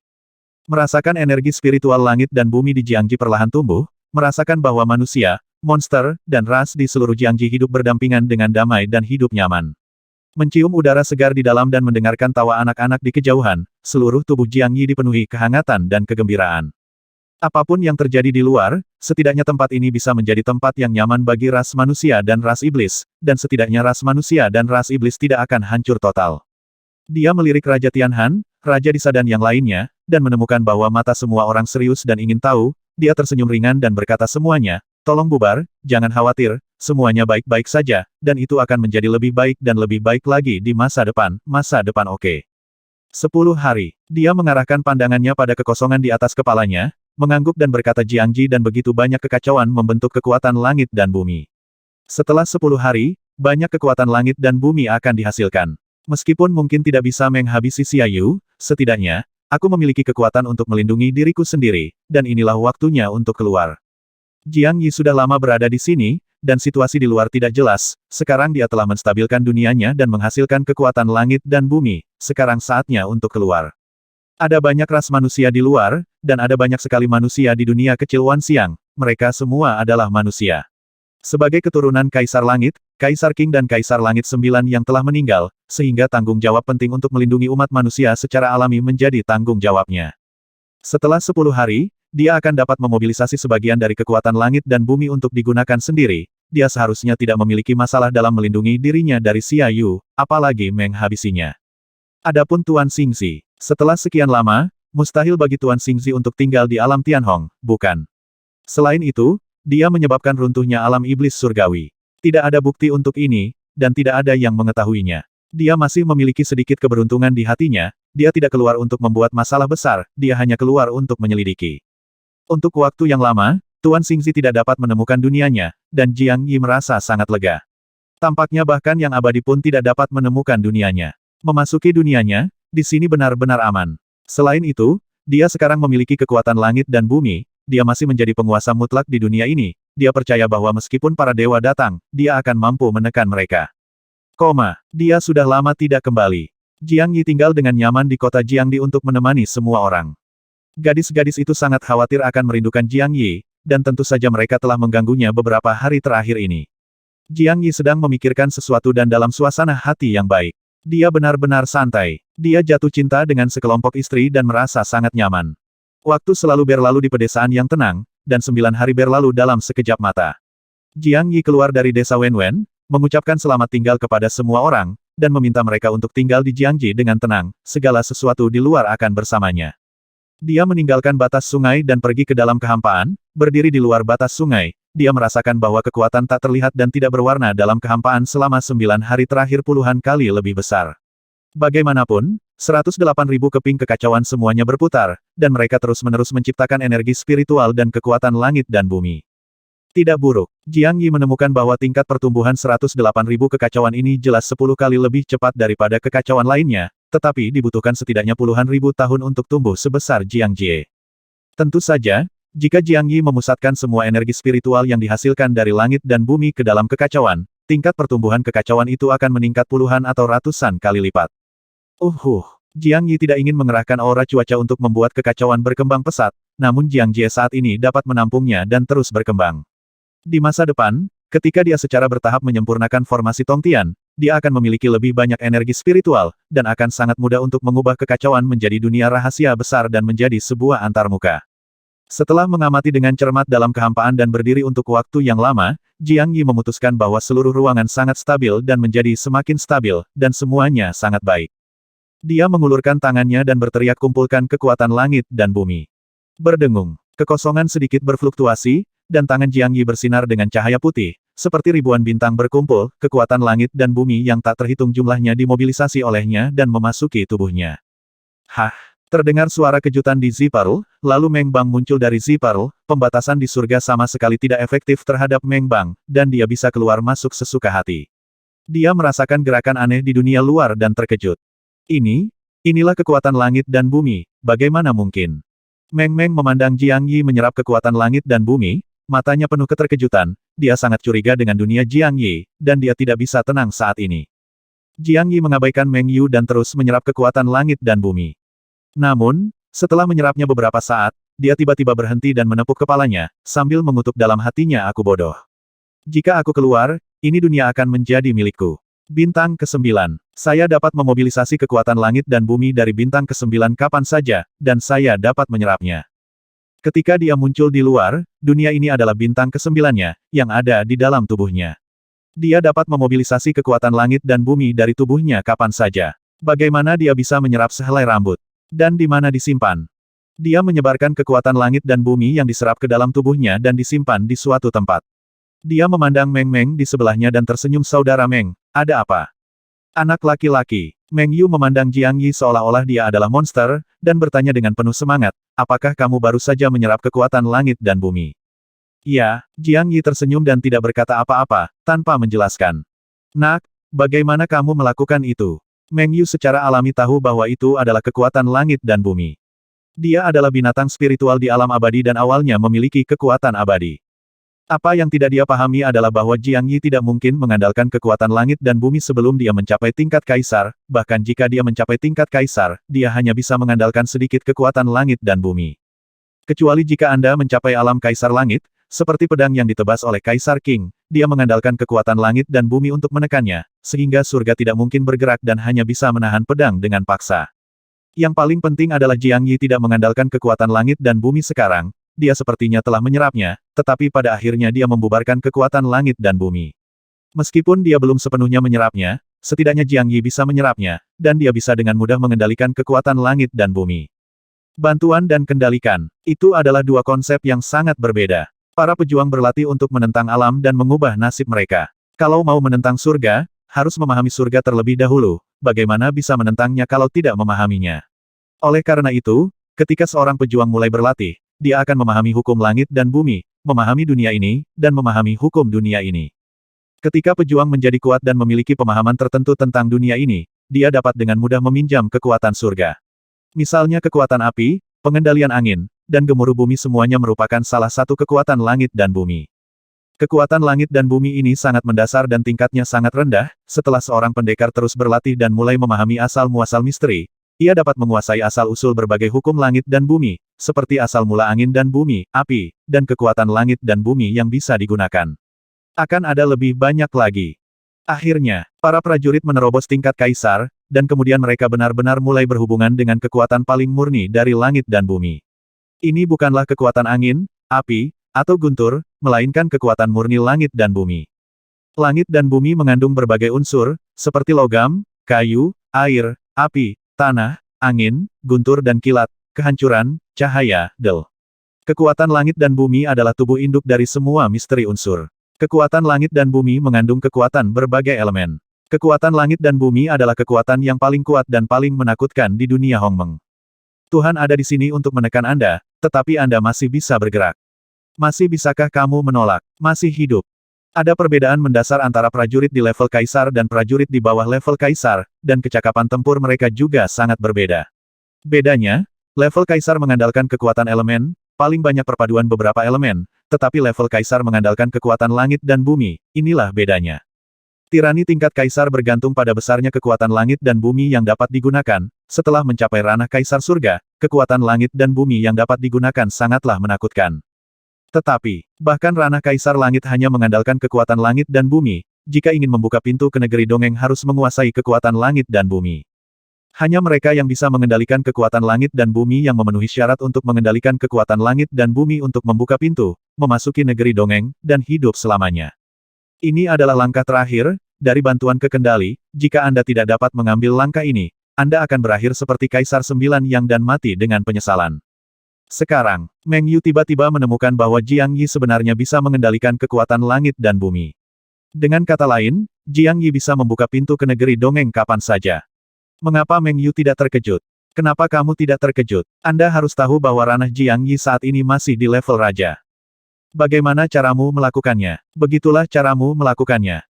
Merasakan energi spiritual langit dan bumi di Jiangji perlahan tumbuh, merasakan bahwa manusia, monster, dan ras di seluruh Jiangji hidup berdampingan dengan damai dan hidup nyaman. Mencium udara segar di dalam dan mendengarkan tawa anak-anak di kejauhan, seluruh tubuh Jiang Yi dipenuhi kehangatan dan kegembiraan. Apapun yang terjadi di luar, setidaknya tempat ini bisa menjadi tempat yang nyaman bagi ras manusia dan ras iblis, dan setidaknya ras manusia dan ras iblis tidak akan hancur total. Dia melirik Raja Tianhan, Raja Disa dan yang lainnya, dan menemukan bahwa mata semua orang serius dan ingin tahu. Dia tersenyum ringan dan berkata semuanya, tolong bubar, jangan khawatir, semuanya baik-baik saja, dan itu akan menjadi lebih baik dan lebih baik lagi di masa depan oke. 10 hari. Dia mengarahkan pandangannya pada kekosongan di atas kepalanya, mengangguk dan berkata Jiangji dan begitu banyak kekacauan membentuk kekuatan langit dan bumi. Setelah 10 hari, banyak kekuatan langit dan bumi akan dihasilkan. Meskipun mungkin tidak bisa menghabisi Xia Yu, setidaknya, aku memiliki kekuatan untuk melindungi diriku sendiri, dan inilah waktunya untuk keluar. Jiang Yi sudah lama berada di sini, dan situasi di luar tidak jelas, sekarang dia telah menstabilkan dunianya dan menghasilkan kekuatan langit dan bumi, sekarang saatnya untuk keluar. Ada banyak ras manusia di luar, dan ada banyak sekali manusia di dunia kecil Wanxiang, mereka semua adalah manusia. Sebagai keturunan Kaisar Langit, Kaisar King dan Kaisar Langit 9 yang telah meninggal, sehingga tanggung jawab penting untuk melindungi umat manusia secara alami menjadi tanggung jawabnya. Setelah 10 hari, dia akan dapat memobilisasi sebagian dari kekuatan langit dan bumi untuk digunakan sendiri. Dia seharusnya tidak memiliki masalah dalam melindungi dirinya dari Xia Yu, apalagi menghabisinya. Adapun Tuan Xingzi, setelah sekian lama, mustahil bagi Tuan Xingzi untuk tinggal di alam Tianhong, bukan? Selain itu, dia menyebabkan runtuhnya alam iblis surgawi. Tidak ada bukti untuk ini, dan tidak ada yang mengetahuinya. Dia masih memiliki sedikit keberuntungan di hatinya, dia tidak keluar untuk membuat masalah besar, dia hanya keluar untuk menyelidiki. Untuk waktu yang lama, Tuan Xingzi tidak dapat menemukan dunianya, dan Jiang Yi merasa sangat lega. Tampaknya bahkan yang abadi pun tidak dapat menemukan dunianya. Memasuki dunianya, di sini benar-benar aman. Selain itu, dia sekarang memiliki kekuatan langit dan bumi, dia masih menjadi penguasa mutlak di dunia ini, dia percaya bahwa meskipun para dewa datang, dia akan mampu menekan mereka. Dia sudah lama tidak kembali. Jiang Yi tinggal dengan nyaman di kota Jiangdi untuk menemani semua orang. Gadis-gadis itu sangat khawatir akan merindukan Jiang Yi, dan tentu saja mereka telah mengganggunya beberapa hari terakhir ini. Jiang Yi sedang memikirkan sesuatu dan dalam suasana hati yang baik. Dia benar-benar santai. Dia jatuh cinta dengan sekelompok istri dan merasa sangat nyaman. Waktu selalu berlalu di pedesaan yang tenang, dan 9 hari berlalu dalam sekejap mata. Jiang Yi keluar dari desa Wenwen, mengucapkan selamat tinggal kepada semua orang, dan meminta mereka untuk tinggal di Jiangji dengan tenang, segala sesuatu di luar akan bersamanya. Dia meninggalkan batas sungai dan pergi ke dalam kehampaan, berdiri di luar batas sungai, dia merasakan bahwa kekuatan tak terlihat dan tidak berwarna dalam kehampaan selama 9 hari terakhir puluhan kali lebih besar. Bagaimanapun, 108.000 keping kekacauan semuanya berputar, dan mereka terus-menerus menciptakan energi spiritual dan kekuatan langit dan bumi. Tidak buruk. Jiang Yi menemukan bahwa tingkat pertumbuhan 108.000 kekacauan ini jelas 10 kali lebih cepat daripada kekacauan lainnya, tetapi dibutuhkan setidaknya puluhan ribu tahun untuk tumbuh sebesar Jiang Jie. Tentu saja, jika Jiang Yi memusatkan semua energi spiritual yang dihasilkan dari langit dan bumi ke dalam kekacauan, tingkat pertumbuhan kekacauan itu akan meningkat puluhan atau ratusan kali lipat. Jiang Yi tidak ingin mengerahkan aura cuaca untuk membuat kekacauan berkembang pesat, namun Jiang Jie saat ini dapat menampungnya dan terus berkembang. Di masa depan, ketika dia secara bertahap menyempurnakan formasi Tongtian, dia akan memiliki lebih banyak energi spiritual, dan akan sangat mudah untuk mengubah kekacauan menjadi dunia rahasia besar dan menjadi sebuah antarmuka. Setelah mengamati dengan cermat dalam kehampaan dan berdiri untuk waktu yang lama, Jiang Yi memutuskan bahwa seluruh ruangan sangat stabil dan menjadi semakin stabil, dan semuanya sangat baik. Dia mengulurkan tangannya dan berteriak kumpulkan kekuatan langit dan bumi. Berdengung, kekosongan sedikit berfluktuasi, dan tangan Jiang Yi bersinar dengan cahaya putih, seperti ribuan bintang berkumpul, kekuatan langit dan bumi yang tak terhitung jumlahnya dimobilisasi olehnya dan memasuki tubuhnya. Terdengar suara kejutan di Ziparul, lalu Meng Bang muncul dari Ziparul, pembatasan di surga sama sekali tidak efektif terhadap Meng Bang, dan dia bisa keluar masuk sesuka hati. Dia merasakan gerakan aneh di dunia luar dan terkejut. Inilah kekuatan langit dan bumi, bagaimana mungkin? Meng memandang Jiang Yi menyerap kekuatan langit dan bumi, matanya penuh keterkejutan, dia sangat curiga dengan dunia Jiang Yi, dan dia tidak bisa tenang saat ini. Jiang Yi mengabaikan Meng Yu dan terus menyerap kekuatan langit dan bumi. Namun, setelah menyerapnya beberapa saat, dia tiba-tiba berhenti dan menepuk kepalanya, sambil mengutuk dalam hatinya, aku bodoh. Jika aku keluar, ini dunia akan menjadi milikku. Bintang ke-9. Saya dapat memobilisasi kekuatan langit dan bumi dari bintang ke-9 kapan saja, dan saya dapat menyerapnya. Ketika dia muncul di luar, dunia ini adalah bintang ke-9-nya, yang ada di dalam tubuhnya. Dia dapat memobilisasi kekuatan langit dan bumi dari tubuhnya kapan saja. Bagaimana dia bisa menyerap sehelai rambut? Dan di mana disimpan? Dia menyebarkan kekuatan langit dan bumi yang diserap ke dalam tubuhnya dan disimpan di suatu tempat. Dia memandang Meng di sebelahnya dan tersenyum, saudara Meng, ada apa? Anak laki-laki. Meng Yu memandang Jiang Yi seolah-olah dia adalah monster, dan bertanya dengan penuh semangat, apakah kamu baru saja menyerap kekuatan langit dan bumi? Ya, Jiang Yi tersenyum dan tidak berkata apa-apa, tanpa menjelaskan. Nak, bagaimana kamu melakukan itu? Meng Yu secara alami tahu bahwa itu adalah kekuatan langit dan bumi. Dia adalah binatang spiritual di alam abadi dan awalnya memiliki kekuatan abadi. Apa yang tidak dia pahami adalah bahwa Jiang Yi tidak mungkin mengandalkan kekuatan langit dan bumi sebelum dia mencapai tingkat kaisar, bahkan jika dia mencapai tingkat kaisar, dia hanya bisa mengandalkan sedikit kekuatan langit dan bumi. Kecuali jika Anda mencapai alam kaisar langit, seperti pedang yang ditebas oleh Kaisar King, dia mengandalkan kekuatan langit dan bumi untuk menekannya, sehingga surga tidak mungkin bergerak dan hanya bisa menahan pedang dengan paksa. Yang paling penting adalah Jiang Yi tidak mengandalkan kekuatan langit dan bumi sekarang, dia sepertinya telah menyerapnya, tetapi pada akhirnya dia membubarkan kekuatan langit dan bumi. Meskipun dia belum sepenuhnya menyerapnya, setidaknya Jiang Yi bisa menyerapnya, dan dia bisa dengan mudah mengendalikan kekuatan langit dan bumi. Bantuan dan kendalikan, itu adalah dua konsep yang sangat berbeda. Para pejuang berlatih untuk menentang alam dan mengubah nasib mereka. Kalau mau menentang surga, harus memahami surga terlebih dahulu, bagaimana bisa menentangnya kalau tidak memahaminya. Oleh karena itu, ketika seorang pejuang mulai berlatih, dia akan memahami hukum langit dan bumi, memahami dunia ini, dan memahami hukum dunia ini. Ketika pejuang menjadi kuat dan memiliki pemahaman tertentu tentang dunia ini, dia dapat dengan mudah meminjam kekuatan surga. Misalnya kekuatan api, pengendalian angin, dan gemuruh bumi semuanya merupakan salah satu kekuatan langit dan bumi. Kekuatan langit dan bumi ini sangat mendasar dan tingkatnya sangat rendah, setelah seorang pendekar terus berlatih dan mulai memahami asal-muasal misteri, ia dapat menguasai asal-usul berbagai hukum langit dan bumi, seperti asal mula angin dan bumi, api, dan kekuatan langit dan bumi yang bisa digunakan. Akan ada lebih banyak lagi. Akhirnya, para prajurit menerobos tingkat kaisar, dan kemudian mereka benar-benar mulai berhubungan dengan kekuatan paling murni dari langit dan bumi. Ini bukanlah kekuatan angin, api, atau guntur, melainkan kekuatan murni langit dan bumi. Langit dan bumi mengandung berbagai unsur, seperti logam, kayu, air, api, tanah, angin, guntur dan kilat, kehancuran, cahaya, del. Kekuatan langit dan bumi adalah tubuh induk dari semua misteri unsur. Kekuatan langit dan bumi mengandung kekuatan berbagai elemen. Kekuatan langit dan bumi adalah kekuatan yang paling kuat dan paling menakutkan di dunia Hongmeng. Tuhan ada di sini untuk menekan Anda, tetapi Anda masih bisa bergerak. Masih bisakah kamu menolak? Masih hidup. Ada perbedaan mendasar antara prajurit di level kaisar dan prajurit di bawah level kaisar, dan kecakapan tempur mereka juga sangat berbeda. Bedanya, level kaisar mengandalkan kekuatan elemen, paling banyak perpaduan beberapa elemen, tetapi level kaisar mengandalkan kekuatan langit dan bumi, inilah bedanya. Tirani tingkat kaisar bergantung pada besarnya kekuatan langit dan bumi yang dapat digunakan. Setelah mencapai ranah kaisar surga, kekuatan langit dan bumi yang dapat digunakan sangatlah menakutkan. Tetapi, bahkan ranah kaisar langit hanya mengandalkan kekuatan langit dan bumi, jika ingin membuka pintu ke negeri dongeng harus menguasai kekuatan langit dan bumi. Hanya mereka yang bisa mengendalikan kekuatan langit dan bumi yang memenuhi syarat untuk mengendalikan kekuatan langit dan bumi untuk membuka pintu, memasuki negeri dongeng, dan hidup selamanya. Ini adalah langkah terakhir, dari bantuan ke kendali, jika Anda tidak dapat mengambil langkah ini, Anda akan berakhir seperti Kaisar Sembilan Yang dan mati dengan penyesalan. Sekarang, Meng Yu tiba-tiba menemukan bahwa Jiang Yi sebenarnya bisa mengendalikan kekuatan langit dan bumi. Dengan kata lain, Jiang Yi bisa membuka pintu ke negeri dongeng kapan saja. Mengapa Meng Yu tidak terkejut? Kenapa kamu tidak terkejut? Anda harus tahu bahwa ranah Jiang Yi saat ini masih di level raja. Bagaimana caramu melakukannya? Begitulah caramu melakukannya.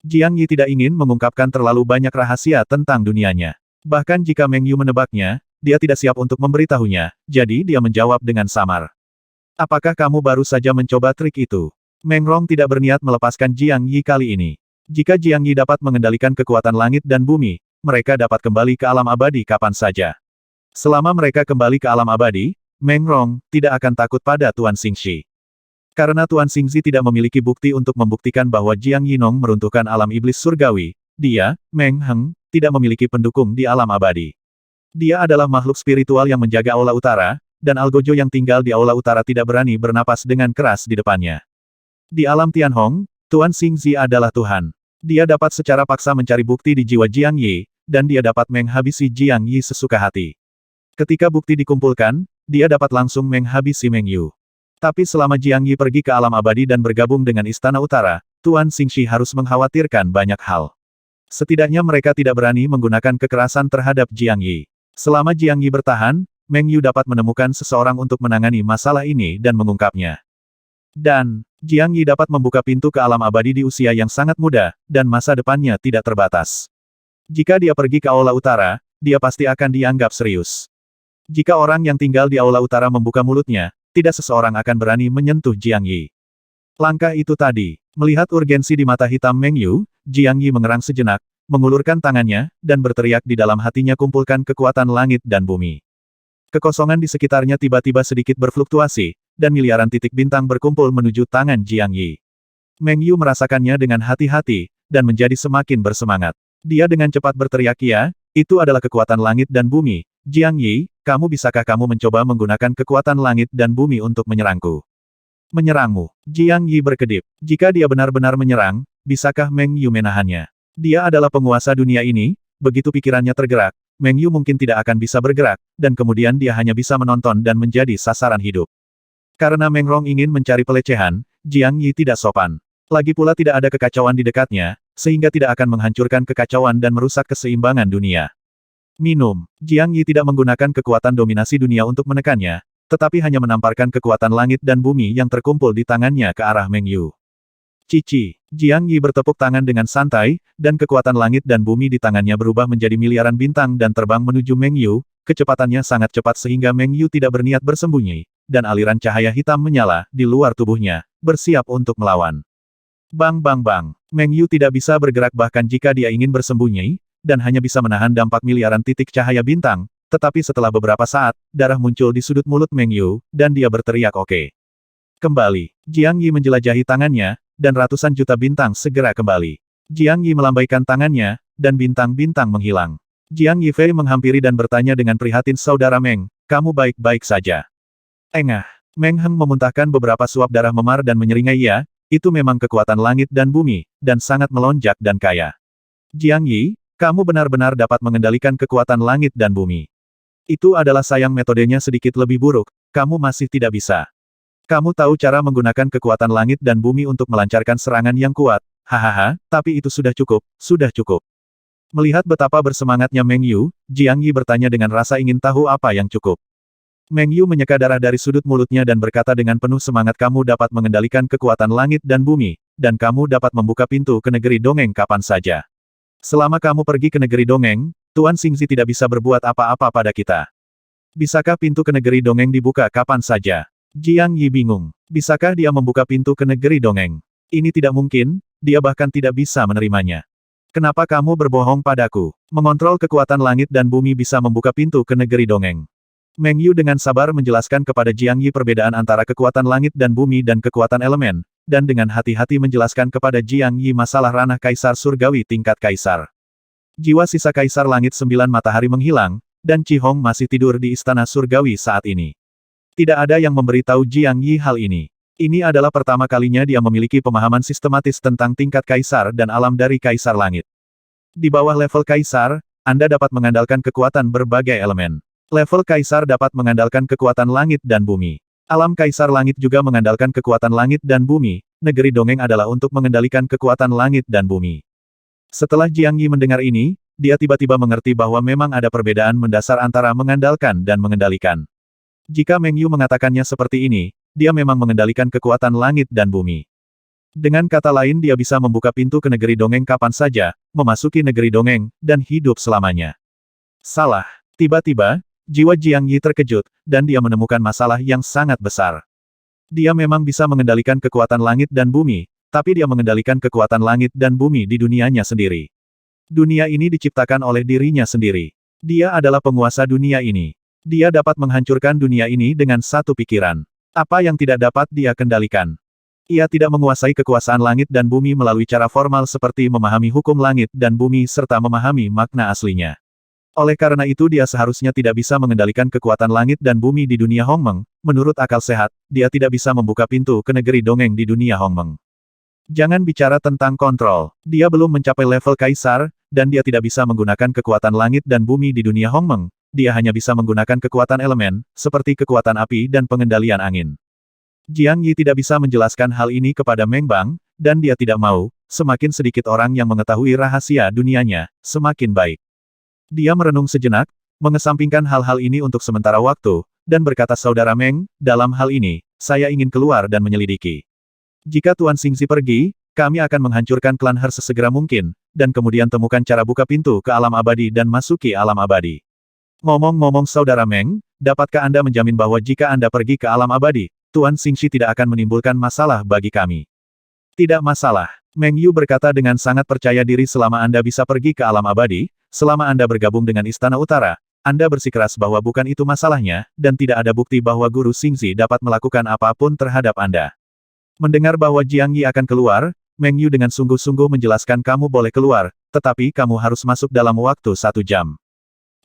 Jiang Yi tidak ingin mengungkapkan terlalu banyak rahasia tentang dunianya. Bahkan jika Meng Yu menebaknya, dia tidak siap untuk memberitahunya, jadi dia menjawab dengan samar. Apakah kamu baru saja mencoba trik itu? Meng Rong tidak berniat melepaskan Jiang Yi kali ini. Jika Jiang Yi dapat mengendalikan kekuatan langit dan bumi, mereka dapat kembali ke alam abadi kapan saja. Selama mereka kembali ke alam abadi, Meng Rong tidak akan takut pada Tuan Xingxi. Karena Tuan Xingxi tidak memiliki bukti untuk membuktikan bahwa Jiang Yinong meruntuhkan alam iblis surgawi, dia, Meng Heng, tidak memiliki pendukung di alam abadi. Dia adalah makhluk spiritual yang menjaga Aula Utara, dan Algojo yang tinggal di Aula Utara tidak berani bernapas dengan keras di depannya. Di alam Tianhong, Tuan Xingxi adalah Tuhan. Dia dapat secara paksa mencari bukti di jiwa Jiang Yi, dan dia dapat menghabisi Jiang Yi sesuka hati. Ketika bukti dikumpulkan, dia dapat langsung menghabisi Meng Yu. Tapi selama Jiang Yi pergi ke alam abadi dan bergabung dengan Istana Utara, Tuan Xingxi harus mengkhawatirkan banyak hal. Setidaknya mereka tidak berani menggunakan kekerasan terhadap Jiang Yi. Selama Jiang Yi bertahan, Meng Yu dapat menemukan seseorang untuk menangani masalah ini dan mengungkapnya. Dan, Jiang Yi dapat membuka pintu ke alam abadi di usia yang sangat muda, dan masa depannya tidak terbatas. Jika dia pergi ke Aula Utara, dia pasti akan dianggap serius. Jika orang yang tinggal di Aula Utara membuka mulutnya, tidak seseorang akan berani menyentuh Jiang Yi. Langkah itu tadi, melihat urgensi di mata hitam Meng Yu, Jiang Yi mengerang sejenak, mengulurkan tangannya, dan berteriak di dalam hatinya kumpulkan kekuatan langit dan bumi. Kekosongan di sekitarnya tiba-tiba sedikit berfluktuasi, dan miliaran titik bintang berkumpul menuju tangan Jiang Yi. Meng Yu merasakannya dengan hati-hati, dan menjadi semakin bersemangat. Dia dengan cepat berteriak, "Ya, itu adalah kekuatan langit dan bumi. Jiang Yi, bisakah kamu mencoba menggunakan kekuatan langit dan bumi untuk menyerangku?" Menyerangmu. Jiang Yi berkedip. Jika dia benar-benar menyerang, bisakah Meng Yu menahannya? Dia adalah penguasa dunia ini, begitu pikirannya tergerak, Meng Yu mungkin tidak akan bisa bergerak, dan kemudian dia hanya bisa menonton dan menjadi sasaran hidup. Karena Meng Rong ingin mencari pelecehan, Jiang Yi tidak sopan. Lagi pula tidak ada kekacauan di dekatnya, sehingga tidak akan menghancurkan kekacauan dan merusak keseimbangan dunia. Minum. Jiang Yi tidak menggunakan kekuatan dominasi dunia untuk menekannya, tetapi hanya menamparkan kekuatan langit dan bumi yang terkumpul di tangannya ke arah Meng Yu. Cici. Jiang Yi bertepuk tangan dengan santai, dan kekuatan langit dan bumi di tangannya berubah menjadi miliaran bintang dan terbang menuju Meng Yu, kecepatannya sangat cepat sehingga Meng Yu tidak berniat bersembunyi, dan aliran cahaya hitam menyala di luar tubuhnya, bersiap untuk melawan. Bang bang bang. Meng Yu tidak bisa bergerak bahkan jika dia ingin bersembunyi, dan hanya bisa menahan dampak miliaran titik cahaya bintang, tetapi setelah beberapa saat, darah muncul di sudut mulut Meng Yu, dan dia berteriak oke. Kembali. Jiang Yi menjelajahi tangannya, dan ratusan juta bintang segera kembali. Jiang Yi melambaikan tangannya, dan bintang-bintang menghilang. Jiang Yifei menghampiri dan bertanya dengan prihatin, "Saudara Meng, kamu baik-baik saja?" Engah. Meng Heng memuntahkan beberapa suap darah memar dan menyeringai, "Ya, itu memang kekuatan langit dan bumi, dan sangat melonjak dan kaya. Jiang Yi, kamu benar-benar dapat mengendalikan kekuatan langit dan bumi. Itu adalah sayang metodenya sedikit lebih buruk, kamu masih tidak bisa. Kamu tahu cara menggunakan kekuatan langit dan bumi untuk melancarkan serangan yang kuat, hahaha, tapi itu sudah cukup, sudah cukup." Melihat betapa bersemangatnya Meng Yu, Jiang Yi bertanya dengan rasa ingin tahu apa yang cukup. Meng Yu menyeka darah dari sudut mulutnya dan berkata dengan penuh semangat, kamu dapat mengendalikan kekuatan langit dan bumi, dan kamu dapat membuka pintu ke negeri dongeng kapan saja. Selama kamu pergi ke negeri dongeng, Tuan Xingzi tidak bisa berbuat apa-apa pada kita. Bisakah pintu ke negeri dongeng dibuka kapan saja? Jiang Yi bingung. Bisakah dia membuka pintu ke negeri dongeng? Ini tidak mungkin, dia bahkan tidak bisa menerimanya. Kenapa kamu berbohong padaku? Mengontrol kekuatan langit dan bumi bisa membuka pintu ke negeri dongeng. Meng Yu dengan sabar menjelaskan kepada Jiang Yi perbedaan antara kekuatan langit dan bumi dan kekuatan elemen, dan dengan hati-hati menjelaskan kepada Jiang Yi masalah ranah Kaisar Surgawi tingkat Kaisar. Jiwa sisa Kaisar Langit 9 Matahari menghilang, dan Qi Hong masih tidur di Istana Surgawi saat ini. Tidak ada yang memberitahu Jiang Yi hal ini. Ini adalah pertama kalinya dia memiliki pemahaman sistematis tentang tingkat Kaisar dan alam dari Kaisar Langit. Di bawah level Kaisar, Anda dapat mengandalkan kekuatan berbagai elemen. Level Kaisar dapat mengandalkan kekuatan langit dan bumi. Alam Kaisar Langit juga mengandalkan kekuatan langit dan bumi, negeri dongeng adalah untuk mengendalikan kekuatan langit dan bumi. Setelah Jiang Yi mendengar ini, dia tiba-tiba mengerti bahwa memang ada perbedaan mendasar antara mengandalkan dan mengendalikan. Jika Meng Yu mengatakannya seperti ini, dia memang mengendalikan kekuatan langit dan bumi. Dengan kata lain dia bisa membuka pintu ke negeri dongeng kapan saja, memasuki negeri dongeng, dan hidup selamanya. Salah. Tiba-tiba, jiwa Jiang Yi terkejut, dan dia menemukan masalah yang sangat besar. Dia memang bisa mengendalikan kekuatan langit dan bumi, tapi dia mengendalikan kekuatan langit dan bumi di dunianya sendiri. Dunia ini diciptakan oleh dirinya sendiri. Dia adalah penguasa dunia ini. Dia dapat menghancurkan dunia ini dengan satu pikiran. Apa yang tidak dapat dia kendalikan? Ia tidak menguasai kekuasaan langit dan bumi melalui cara formal seperti memahami hukum langit dan bumi serta memahami makna aslinya. Oleh karena itu dia seharusnya tidak bisa mengendalikan kekuatan langit dan bumi di dunia Hongmeng. Menurut akal sehat, dia tidak bisa membuka pintu ke negeri dongeng di dunia Hongmeng. Jangan bicara tentang kontrol. Dia belum mencapai level Kaisar, dan dia tidak bisa menggunakan kekuatan langit dan bumi di dunia Hongmeng. Dia hanya bisa menggunakan kekuatan elemen, seperti kekuatan api dan pengendalian angin. Jiang Yi tidak bisa menjelaskan hal ini kepada Meng Bang, dan dia tidak mau, semakin sedikit orang yang mengetahui rahasia dunianya, semakin baik. Dia merenung sejenak, mengesampingkan hal-hal ini untuk sementara waktu, dan berkata, Saudara Meng, dalam hal ini, saya ingin keluar dan menyelidiki. Jika Tuan Xingzi pergi, kami akan menghancurkan klan Her sesegera mungkin, dan kemudian temukan cara buka pintu ke alam abadi dan masuki alam abadi. Ngomong-ngomong Saudara Meng, dapatkah Anda menjamin bahwa jika Anda pergi ke alam abadi, Tuan Xingzi tidak akan menimbulkan masalah bagi kami? Tidak masalah. Meng Yu berkata dengan sangat percaya diri, selama Anda bisa pergi ke alam abadi, selama Anda bergabung dengan Istana Utara, Anda bersikeras bahwa bukan itu masalahnya, dan tidak ada bukti bahwa Guru Xingzi dapat melakukan apapun terhadap Anda. Mendengar bahwa Jiang Yi akan keluar, Meng Yu dengan sungguh-sungguh menjelaskan, kamu boleh keluar, tetapi kamu harus masuk dalam waktu 1 jam.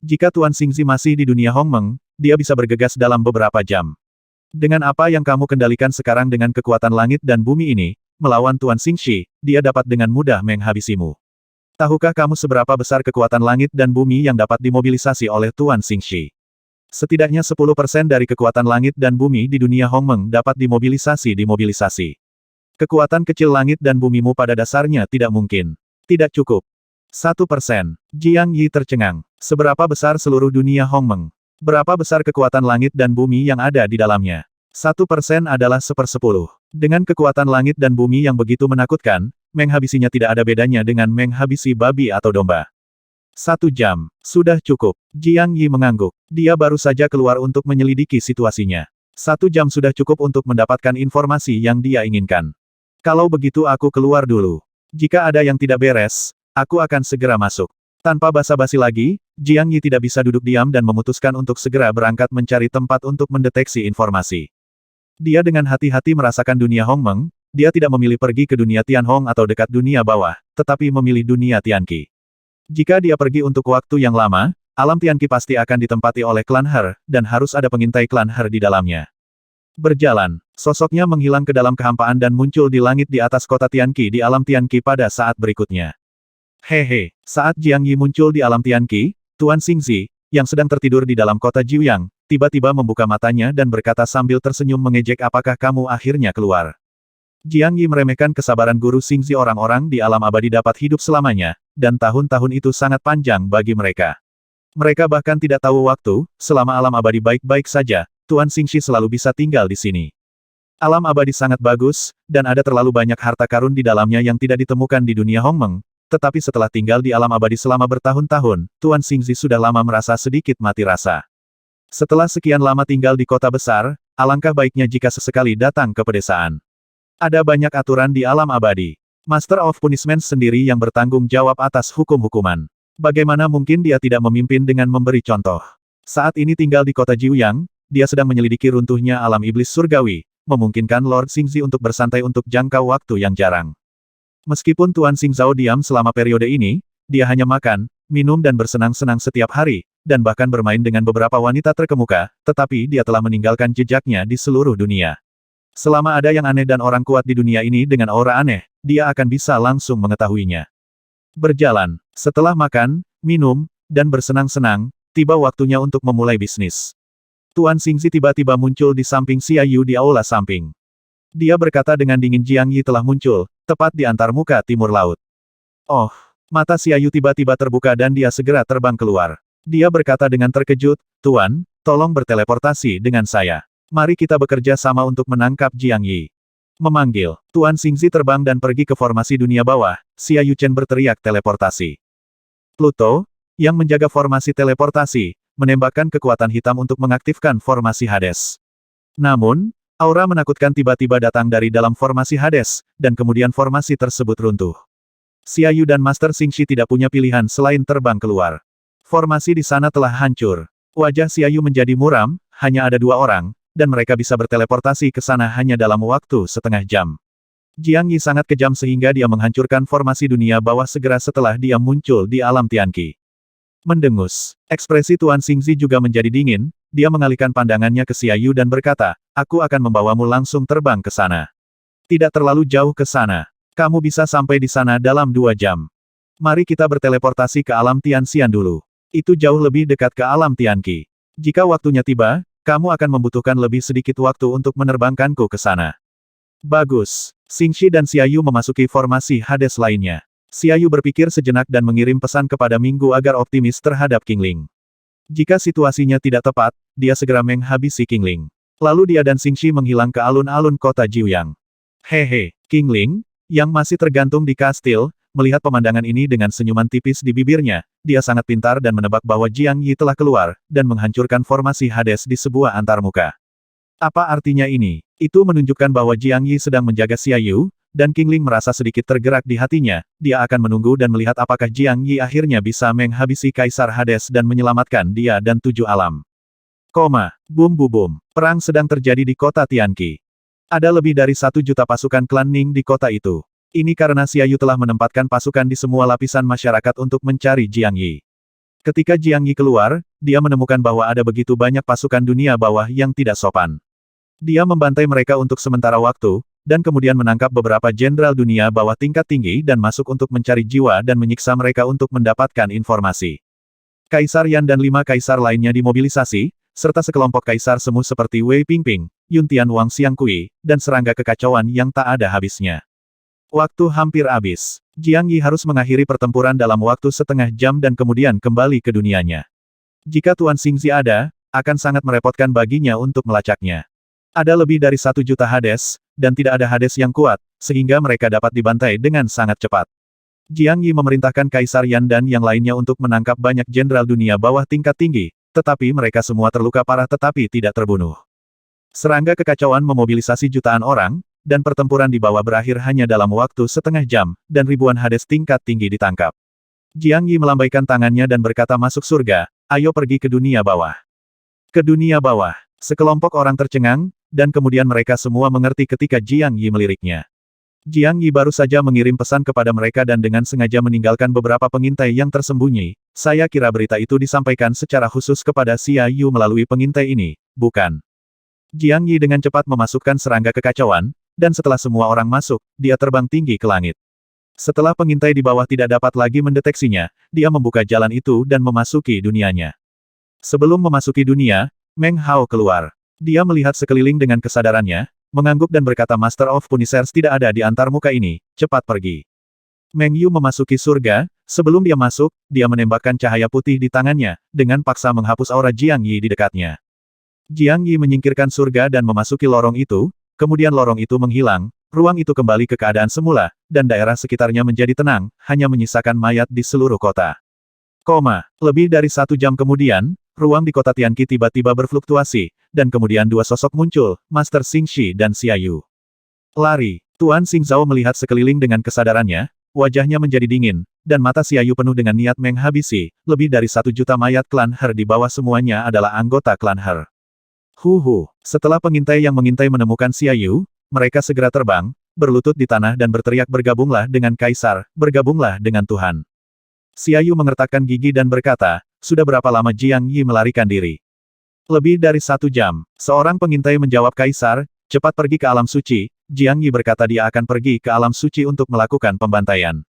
Jika Tuan Xingzi masih di dunia Hongmeng, dia bisa bergegas dalam beberapa jam. Dengan apa yang kamu kendalikan sekarang dengan kekuatan langit dan bumi ini, melawan Tuan Xingzi, dia dapat dengan mudah menghabisimu. Tahukah kamu seberapa besar kekuatan langit dan bumi yang dapat dimobilisasi oleh Tuan Xingzi? Setidaknya 10% dari kekuatan langit dan bumi di dunia Hongmeng dapat dimobilisasi. Kekuatan kecil langit dan bumimu pada dasarnya tidak mungkin. Tidak cukup. 1%. Jiang Yi tercengang. Seberapa besar seluruh dunia Hongmeng? Berapa besar kekuatan langit dan bumi yang ada di dalamnya? 1% adalah 1/10. Dengan kekuatan langit dan bumi yang begitu menakutkan, menghabisinya tidak ada bedanya dengan menghabisi babi atau domba. 1 jam. Sudah cukup. Jiang Yi mengangguk. Dia baru saja keluar untuk menyelidiki situasinya. 1 jam sudah cukup untuk mendapatkan informasi yang dia inginkan. Kalau begitu aku keluar dulu. Jika ada yang tidak beres, aku akan segera masuk. Tanpa basa-basi lagi, Jiang Yi tidak bisa duduk diam dan memutuskan untuk segera berangkat mencari tempat untuk mendeteksi informasi. Dia dengan hati-hati merasakan dunia Hongmeng. Dia tidak memilih pergi ke dunia Tianhong atau dekat dunia bawah, tetapi memilih dunia Tianqi. Jika dia pergi untuk waktu yang lama, alam Tianqi pasti akan ditempati oleh klan Her, dan harus ada pengintai klan Her di dalamnya. Berjalan, sosoknya menghilang ke dalam kehampaan dan muncul di langit di atas kota Tianqi di alam Tianqi pada saat berikutnya. Hehe, saat Jiang Yi muncul di alam Tianqi, Tuan Xingzi, yang sedang tertidur di dalam kota Jiuyang, tiba-tiba membuka matanya dan berkata sambil tersenyum mengejek, apakah kamu akhirnya keluar? Jiang Yi meremehkan kesabaran Guru Xingzi. Orang-orang di alam abadi dapat hidup selamanya, dan tahun-tahun itu sangat panjang bagi mereka. Mereka bahkan tidak tahu waktu, selama alam abadi baik-baik saja, Tuan Xingxi selalu bisa tinggal di sini. Alam abadi sangat bagus, dan ada terlalu banyak harta karun di dalamnya yang tidak ditemukan di dunia Hongmeng, tetapi setelah tinggal di alam abadi selama bertahun-tahun, Tuan Xingxi sudah lama merasa sedikit mati rasa. Setelah sekian lama tinggal di kota besar, alangkah baiknya jika sesekali datang ke pedesaan. Ada banyak aturan di alam abadi. Master of Punishment sendiri yang bertanggung jawab atas hukum-hukuman. Bagaimana mungkin dia tidak memimpin dengan memberi contoh? Saat ini tinggal di kota Jiuyang, dia sedang menyelidiki runtuhnya alam iblis surgawi, memungkinkan Lord Xingzi untuk bersantai untuk jangka waktu yang jarang. Meskipun Tuan Xingzhao diam selama periode ini, dia hanya makan, minum dan bersenang-senang setiap hari, dan bahkan bermain dengan beberapa wanita terkemuka, tetapi dia telah meninggalkan jejaknya di seluruh dunia. Selama ada yang aneh dan orang kuat di dunia ini dengan aura aneh, dia akan bisa langsung mengetahuinya. Berjalan, setelah makan, minum, dan bersenang-senang, tiba waktunya untuk memulai bisnis. Tuan Xingzi tiba-tiba muncul di samping Xia Yu di aula samping. Dia berkata dengan dingin Jiang Yi telah muncul, tepat di antarmuka timur laut. Oh, mata Xia Yu tiba-tiba terbuka dan dia segera terbang keluar. Dia berkata dengan terkejut, Tuan, tolong berteleportasi dengan saya. Mari kita bekerja sama untuk menangkap Jiang Yi. Memanggil, Tuan Xingzi terbang dan pergi ke formasi dunia bawah, Xia Yu Chen berteriak teleportasi. Pluto, yang menjaga formasi teleportasi, menembakkan kekuatan hitam untuk mengaktifkan formasi Hades. Namun, aura menakutkan tiba-tiba datang dari dalam formasi Hades, dan kemudian formasi tersebut runtuh. Xia Yu dan Master Xingxi tidak punya pilihan selain terbang keluar. Formasi di sana telah hancur. Wajah Xia Yu menjadi muram, hanya ada 2 orang, dan mereka bisa berteleportasi ke sana hanya dalam waktu setengah jam. Jiang Yi sangat kejam sehingga dia menghancurkan formasi dunia bawah segera setelah dia muncul di alam Tianqi. Mendengus. Ekspresi Tuan Xingzi juga menjadi dingin, dia mengalihkan pandangannya ke Xia Yu dan berkata, aku akan membawamu langsung terbang ke sana. Tidak terlalu jauh ke sana. Kamu bisa sampai di sana dalam 2 jam. Mari kita berteleportasi ke alam Tianxian dulu. Itu jauh lebih dekat ke alam Tianqi. Jika waktunya tiba, kamu akan membutuhkan lebih sedikit waktu untuk menerbangkanku ke sana. Bagus. Xingxi dan Xia Yu memasuki formasi Hades lainnya. Xia Yu berpikir sejenak dan mengirim pesan kepada Minggu agar optimis terhadap Qingling. Jika situasinya tidak tepat, dia segera menghabisi Qingling. Lalu dia dan Xingxi menghilang ke alun-alun kota Jiuyang. Hehe, Qingling, yang masih tergantung di kastil, melihat pemandangan ini dengan senyuman tipis di bibirnya, dia sangat pintar dan menebak bahwa Jiang Yi telah keluar, dan menghancurkan formasi Hades di sebuah antarmuka. Apa artinya ini? Itu menunjukkan bahwa Jiang Yi sedang menjaga Xia Yu, dan Qingling merasa sedikit tergerak di hatinya, dia akan menunggu dan melihat apakah Jiang Yi akhirnya bisa menghabisi Kaisar Hades dan menyelamatkan dia dan 7 alam. Bum bum bum. Perang sedang terjadi di kota Tianqi. Ada lebih dari 1 juta pasukan klan Ning di kota itu. Ini karena Xia Yu telah menempatkan pasukan di semua lapisan masyarakat untuk mencari Jiang Yi. Ketika Jiang Yi keluar, dia menemukan bahwa ada begitu banyak pasukan dunia bawah yang tidak sopan. Dia membantai mereka untuk sementara waktu, dan kemudian menangkap beberapa jenderal dunia bawah tingkat tinggi dan masuk untuk mencari jiwa dan menyiksa mereka untuk mendapatkan informasi. Kaisar Yan dan 5 kaisar lainnya dimobilisasi, serta sekelompok kaisar semu seperti Wei Pingping, Yuntian Wang Xiangqui, dan serangga kekacauan yang tak ada habisnya. Waktu hampir habis. Jiang Yi harus mengakhiri pertempuran dalam waktu setengah jam dan kemudian kembali ke dunianya. Jika Tuan Xingzi ada, akan sangat merepotkan baginya untuk melacaknya. Ada lebih dari 1 juta Hades, dan tidak ada Hades yang kuat, sehingga mereka dapat dibantai dengan sangat cepat. Jiang Yi memerintahkan Kaisar Yan dan yang lainnya untuk menangkap banyak jenderal dunia bawah tingkat tinggi, tetapi mereka semua terluka parah tetapi tidak terbunuh. Serangga kekacauan memobilisasi jutaan orang, dan pertempuran di bawah berakhir hanya dalam waktu setengah jam, dan ribuan Hades tingkat tinggi ditangkap. Jiang Yi melambaikan tangannya dan berkata masuk surga, ayo pergi ke dunia bawah. Ke dunia bawah. Sekelompok orang tercengang, dan kemudian mereka semua mengerti ketika Jiang Yi meliriknya. Jiang Yi baru saja mengirim pesan kepada mereka dan dengan sengaja meninggalkan beberapa pengintai yang tersembunyi. Saya kira berita itu disampaikan secara khusus kepada Xia Yu melalui pengintai ini, bukan? Jiang Yi dengan cepat memasukkan serangga kekacauan, dan setelah semua orang masuk, dia terbang tinggi ke langit. Setelah pengintai di bawah tidak dapat lagi mendeteksinya, dia membuka jalan itu dan memasuki dunianya. Sebelum memasuki dunia, Meng Hao keluar. Dia melihat sekeliling dengan kesadarannya, mengangguk dan berkata Master of Punishers tidak ada di antarmuka ini, cepat pergi. Meng Yu memasuki surga, Sebelum dia masuk, dia menembakkan cahaya putih di tangannya, dengan paksa menghapus aura Jiang Yi di dekatnya. Jiang Yi menyingkirkan surga dan memasuki lorong itu, kemudian lorong itu menghilang, ruang itu kembali ke keadaan semula, dan daerah sekitarnya menjadi tenang, hanya menyisakan mayat di seluruh kota. Lebih dari 1 jam kemudian, ruang di kota Tianqi tiba-tiba berfluktuasi, dan kemudian 2 sosok muncul, Master Xing Shi dan Xia Yu. Lari. Tuan Xingzhao melihat sekeliling dengan kesadarannya, wajahnya menjadi dingin, dan mata Xia Yu penuh dengan niat menghabisi, lebih dari 1 juta mayat klan Her di bawah semuanya adalah anggota klan Her. Setelah pengintai yang mengintai menemukan Xia Yu, mereka segera terbang, berlutut di tanah dan berteriak bergabunglah dengan Kaisar, bergabunglah dengan Tuhan. Xia Yu mengertakkan gigi dan berkata, sudah berapa lama Jiang Yi melarikan diri? Lebih dari 1 jam. Seorang pengintai menjawab Kaisar, cepat pergi ke alam suci. Jiang Yi berkata dia akan pergi ke alam suci untuk melakukan pembantaian.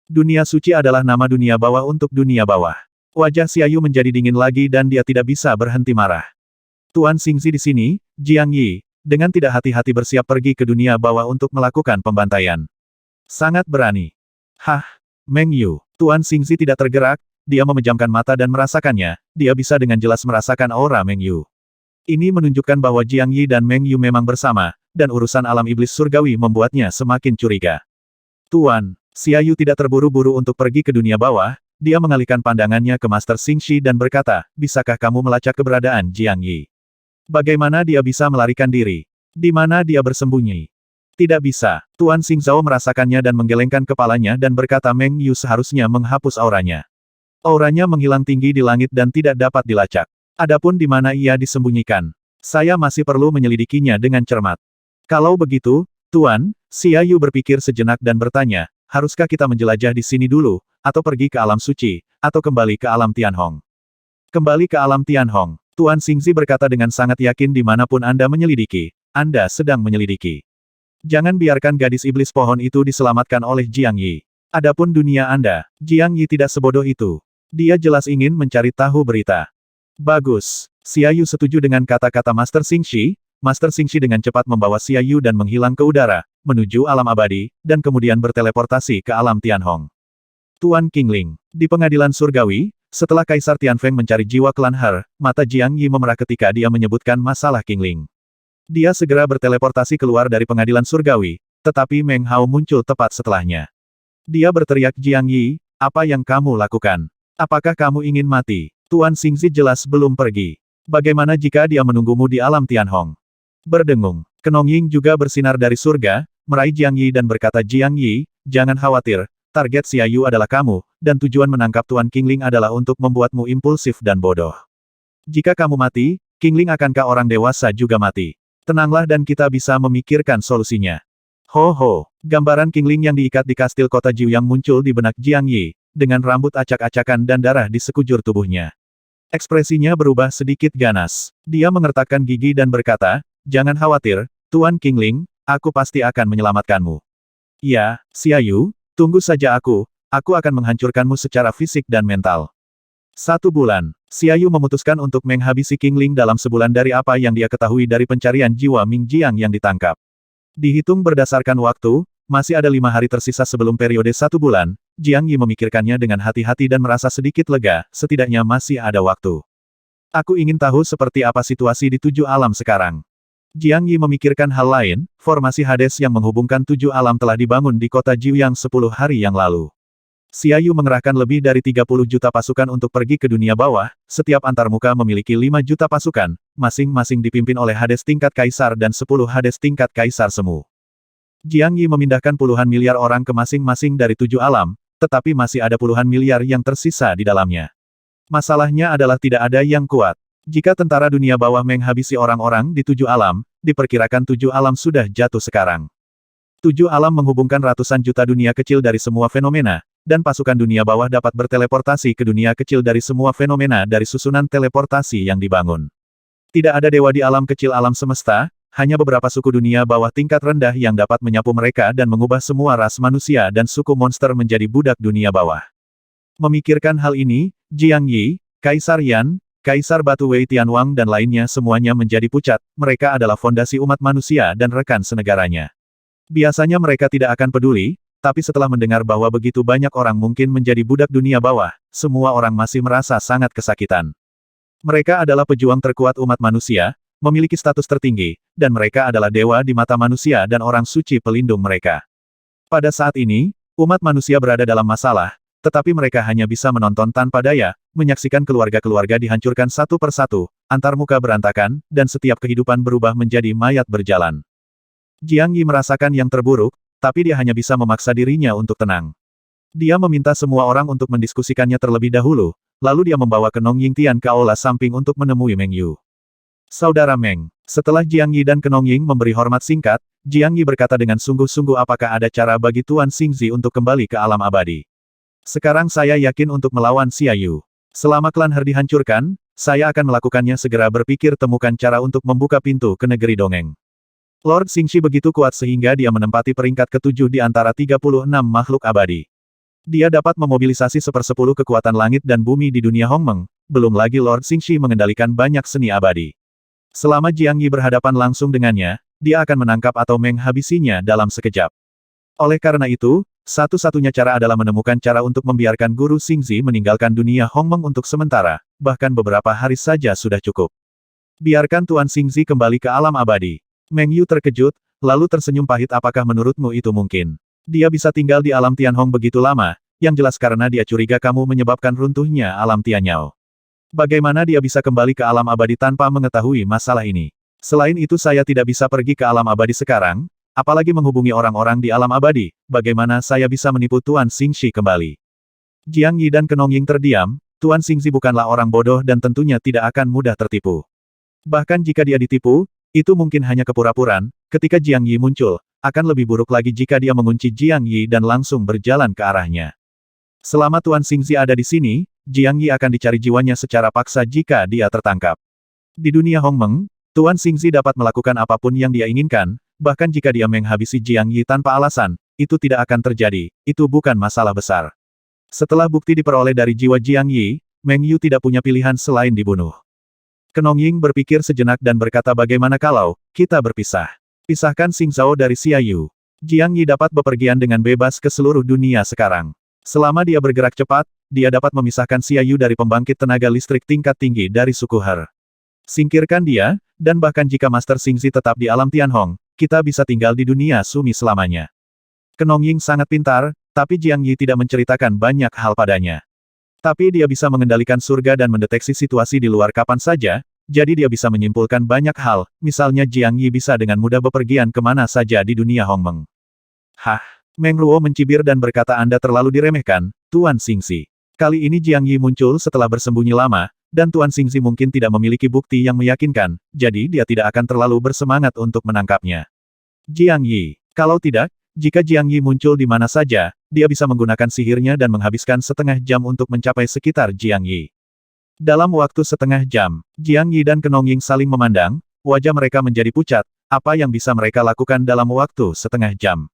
Dunia suci adalah nama dunia bawah untuk dunia bawah. Wajah Xia Yu menjadi dingin lagi dan dia tidak bisa berhenti marah. Tuan Xingzi di sini, Jiang Yi, dengan tidak hati-hati bersiap pergi ke dunia bawah untuk melakukan pembantaian. Sangat berani. Meng Yu. Tuan Xingzi tidak tergerak, dia memejamkan mata dan merasakannya, dia bisa dengan jelas merasakan aura Meng Yu. Ini menunjukkan bahwa Jiang Yi dan Meng Yu memang bersama, dan urusan alam iblis surgawi membuatnya semakin curiga. Tuan, Xia Yu tidak terburu-buru untuk pergi ke dunia bawah, dia mengalihkan pandangannya ke Master Xing Shi dan berkata, bisakah kamu melacak keberadaan Jiang Yi? Bagaimana dia bisa melarikan diri? Di mana dia bersembunyi? Tidak bisa. Tuan Xingzhao merasakannya dan menggelengkan kepalanya dan berkata Meng Yu seharusnya menghapus auranya. Auranya menghilang tinggi di langit dan tidak dapat dilacak. Adapun di mana ia disembunyikan, saya masih perlu menyelidikinya dengan cermat. Kalau begitu, Tuan, Xia Yu berpikir sejenak dan bertanya, haruskah kita menjelajah di sini dulu, atau pergi ke alam suci, atau kembali ke alam Tianhong? Kembali ke alam Tianhong. Tuan Xingzi berkata dengan sangat yakin dimanapun Anda menyelidiki, Anda sedang menyelidiki. Jangan biarkan gadis iblis pohon itu diselamatkan oleh Jiang Yi. Adapun dunia Anda, Jiang Yi tidak sebodoh itu. Dia jelas ingin mencari tahu berita. Bagus. Xia Yu setuju dengan kata-kata Master Xing Shi. Master Xing Shi dengan cepat membawa Xia Yu dan menghilang ke udara, menuju alam abadi, dan kemudian berteleportasi ke alam Tianhong. Tuan Qingling. Di pengadilan surgawi, setelah Kaisar Tianfeng mencari jiwa klan Her, mata Jiang Yi memerah ketika dia menyebutkan masalah Qingling. Dia segera berteleportasi keluar dari pengadilan surgawi, tetapi Meng Hao muncul tepat setelahnya. Dia berteriak Jiang Yi, apa yang kamu lakukan? Apakah kamu ingin mati? Tuan Xingzi jelas belum pergi. Bagaimana jika dia menunggumu di alam Tianhong? Berdengung. Kenongying juga bersinar dari surga, meraih Jiang Yi dan berkata Jiang Yi, jangan khawatir, target Xia Yu adalah kamu, dan tujuan menangkap Tuan Qingling adalah untuk membuatmu impulsif dan bodoh. Jika kamu mati, Qingling akankah orang dewasa juga mati? Tenanglah dan kita bisa memikirkan solusinya. Gambaran Qingling yang diikat di kastil kota Jiuyang muncul di benak Jiang Yi, dengan rambut acak-acakan dan darah di sekujur tubuhnya. Ekspresinya berubah sedikit ganas. Dia mengertakkan gigi dan berkata, jangan khawatir, Tuan Qingling, aku pasti akan menyelamatkanmu. Ya, Xia Yu, tunggu saja aku akan menghancurkanmu secara fisik dan mental. 1 bulan. Xia Yu memutuskan untuk menghabisi Qingling dalam sebulan dari apa yang dia ketahui dari pencarian jiwa Ming Jiang yang ditangkap. Dihitung berdasarkan waktu, masih ada 5 hari tersisa sebelum periode 1 bulan, Jiang Yi memikirkannya dengan hati-hati dan merasa sedikit lega, setidaknya masih ada waktu. Aku ingin tahu seperti apa situasi di 7 alam sekarang. Jiang Yi memikirkan hal lain, formasi Hades yang menghubungkan 7 alam telah dibangun di kota Jiuyang 10 hari yang lalu. Xia Yu mengerahkan lebih dari 30 juta pasukan untuk pergi ke dunia bawah, setiap antarmuka memiliki 5 juta pasukan, masing-masing dipimpin oleh Hades tingkat Kaisar dan 10 Hades tingkat Kaisar semu. Jiang Yi memindahkan puluhan miliar orang ke masing-masing dari 7 alam, tetapi masih ada puluhan miliar yang tersisa di dalamnya. Masalahnya adalah tidak ada yang kuat. Jika tentara dunia bawah menghabisi orang-orang di 7 alam, diperkirakan 7 alam sudah jatuh sekarang. 7 alam menghubungkan ratusan juta dunia kecil dari semua fenomena, dan pasukan dunia bawah dapat berteleportasi ke dunia kecil dari semua fenomena dari susunan teleportasi yang dibangun. Tidak ada dewa di alam kecil alam semesta, hanya beberapa suku dunia bawah tingkat rendah yang dapat menyapu mereka dan mengubah semua ras manusia dan suku monster menjadi budak dunia bawah. Memikirkan hal ini, Jiang Yi, Kaisar Yan, Kaisar Batu Wei Tianwang dan lainnya semuanya menjadi pucat, mereka adalah fondasi umat manusia dan rekan senegaranya. Biasanya mereka tidak akan peduli, tapi setelah mendengar bahwa begitu banyak orang mungkin menjadi budak dunia bawah, semua orang masih merasa sangat kesakitan. Mereka adalah pejuang terkuat umat manusia, memiliki status tertinggi, dan mereka adalah dewa di mata manusia dan orang suci pelindung mereka. Pada saat ini, umat manusia berada dalam masalah, tetapi mereka hanya bisa menonton tanpa daya, menyaksikan keluarga-keluarga dihancurkan satu persatu, antar muka berantakan, dan setiap kehidupan berubah menjadi mayat berjalan. Jiang Yi merasakan yang terburuk, tapi dia hanya bisa memaksa dirinya untuk tenang. Dia meminta semua orang untuk mendiskusikannya terlebih dahulu, lalu dia membawa Kenong Yingtian ke aula samping untuk menemui Meng Yu. Saudara Meng, setelah Jiang Yi dan Kenong Ying memberi hormat singkat, Jiang Yi berkata dengan sungguh-sungguh apakah ada cara bagi Tuan Xingzi untuk kembali ke alam abadi. Sekarang saya yakin untuk melawan Xia Yu. Selama klan Her dihancurkan, saya akan melakukannya segera berpikir temukan cara untuk membuka pintu ke negeri dongeng. Lord Xingxi begitu kuat sehingga dia menempati peringkat ke-7 di antara 36 makhluk abadi. Dia dapat memobilisasi 1/10 kekuatan langit dan bumi di dunia Hongmeng, belum lagi Lord Xingxi mengendalikan banyak seni abadi. Selama Jiang Yi berhadapan langsung dengannya, dia akan menangkap atau menghabisinya dalam sekejap. Oleh karena itu, satu-satunya cara adalah menemukan cara untuk membiarkan Guru Xingzi meninggalkan dunia Hongmeng untuk sementara, bahkan beberapa hari saja sudah cukup. Biarkan Tuan Xingzi kembali ke alam abadi. Meng Yu terkejut, lalu tersenyum pahit. Apakah menurutmu itu mungkin? Dia bisa tinggal di alam Tianhong begitu lama, yang jelas karena dia curiga kamu menyebabkan runtuhnya alam Tianyao. Bagaimana dia bisa kembali ke alam abadi tanpa mengetahui masalah ini? Selain itu saya tidak bisa pergi ke alam abadi sekarang, apalagi menghubungi orang-orang di alam abadi, bagaimana saya bisa menipu Tuan Xingxi kembali? Jiang Yi dan Kenong Ying terdiam, Tuan Xingxi bukanlah orang bodoh dan tentunya tidak akan mudah tertipu. Bahkan jika dia ditipu, itu mungkin hanya kepura-puraan. Ketika Jiang Yi muncul, akan lebih buruk lagi jika dia mengunci Jiang Yi dan langsung berjalan ke arahnya. Selama Tuan Xingzi ada di sini, Jiang Yi akan dicari jiwanya secara paksa jika dia tertangkap. Di dunia Hongmeng, Tuan Xingzi dapat melakukan apapun yang dia inginkan, bahkan jika dia menghabisi Jiang Yi tanpa alasan, itu tidak akan terjadi, itu bukan masalah besar. Setelah bukti diperoleh dari jiwa Jiang Yi, Meng Yu tidak punya pilihan selain dibunuh. Kenong Ying berpikir sejenak dan berkata bagaimana kalau kita berpisah. Pisahkan Xing Zhao dari Xia Yu. Jiang Yi dapat bepergian dengan bebas ke seluruh dunia sekarang. Selama dia bergerak cepat, dia dapat memisahkan Xia Yu dari pembangkit tenaga listrik tingkat tinggi dari suku Her. Singkirkan dia, dan bahkan jika Master Xingzi tetap di alam Tianhong, kita bisa tinggal di dunia Sumi selamanya. Kenong Ying sangat pintar, tapi Jiang Yi tidak menceritakan banyak hal padanya. Tapi dia bisa mengendalikan surga dan mendeteksi situasi di luar kapan saja, jadi dia bisa menyimpulkan banyak hal, misalnya Jiang Yi bisa dengan mudah bepergian kemana saja di dunia Hongmeng. Hah? Meng Ruo mencibir dan berkata Anda terlalu diremehkan, Tuan Xingzi. Kali ini Jiang Yi muncul setelah bersembunyi lama, dan Tuan Xingzi mungkin tidak memiliki bukti yang meyakinkan, jadi dia tidak akan terlalu bersemangat untuk menangkapnya. Jiang Yi. Kalau tidak, jika Jiang Yi muncul di mana saja, dia bisa menggunakan sihirnya dan menghabiskan setengah jam untuk mencapai sekitar Jiang Yi. Dalam waktu setengah jam, Jiang Yi dan Kenong Ying saling memandang, wajah mereka menjadi pucat, apa yang bisa mereka lakukan dalam waktu setengah jam?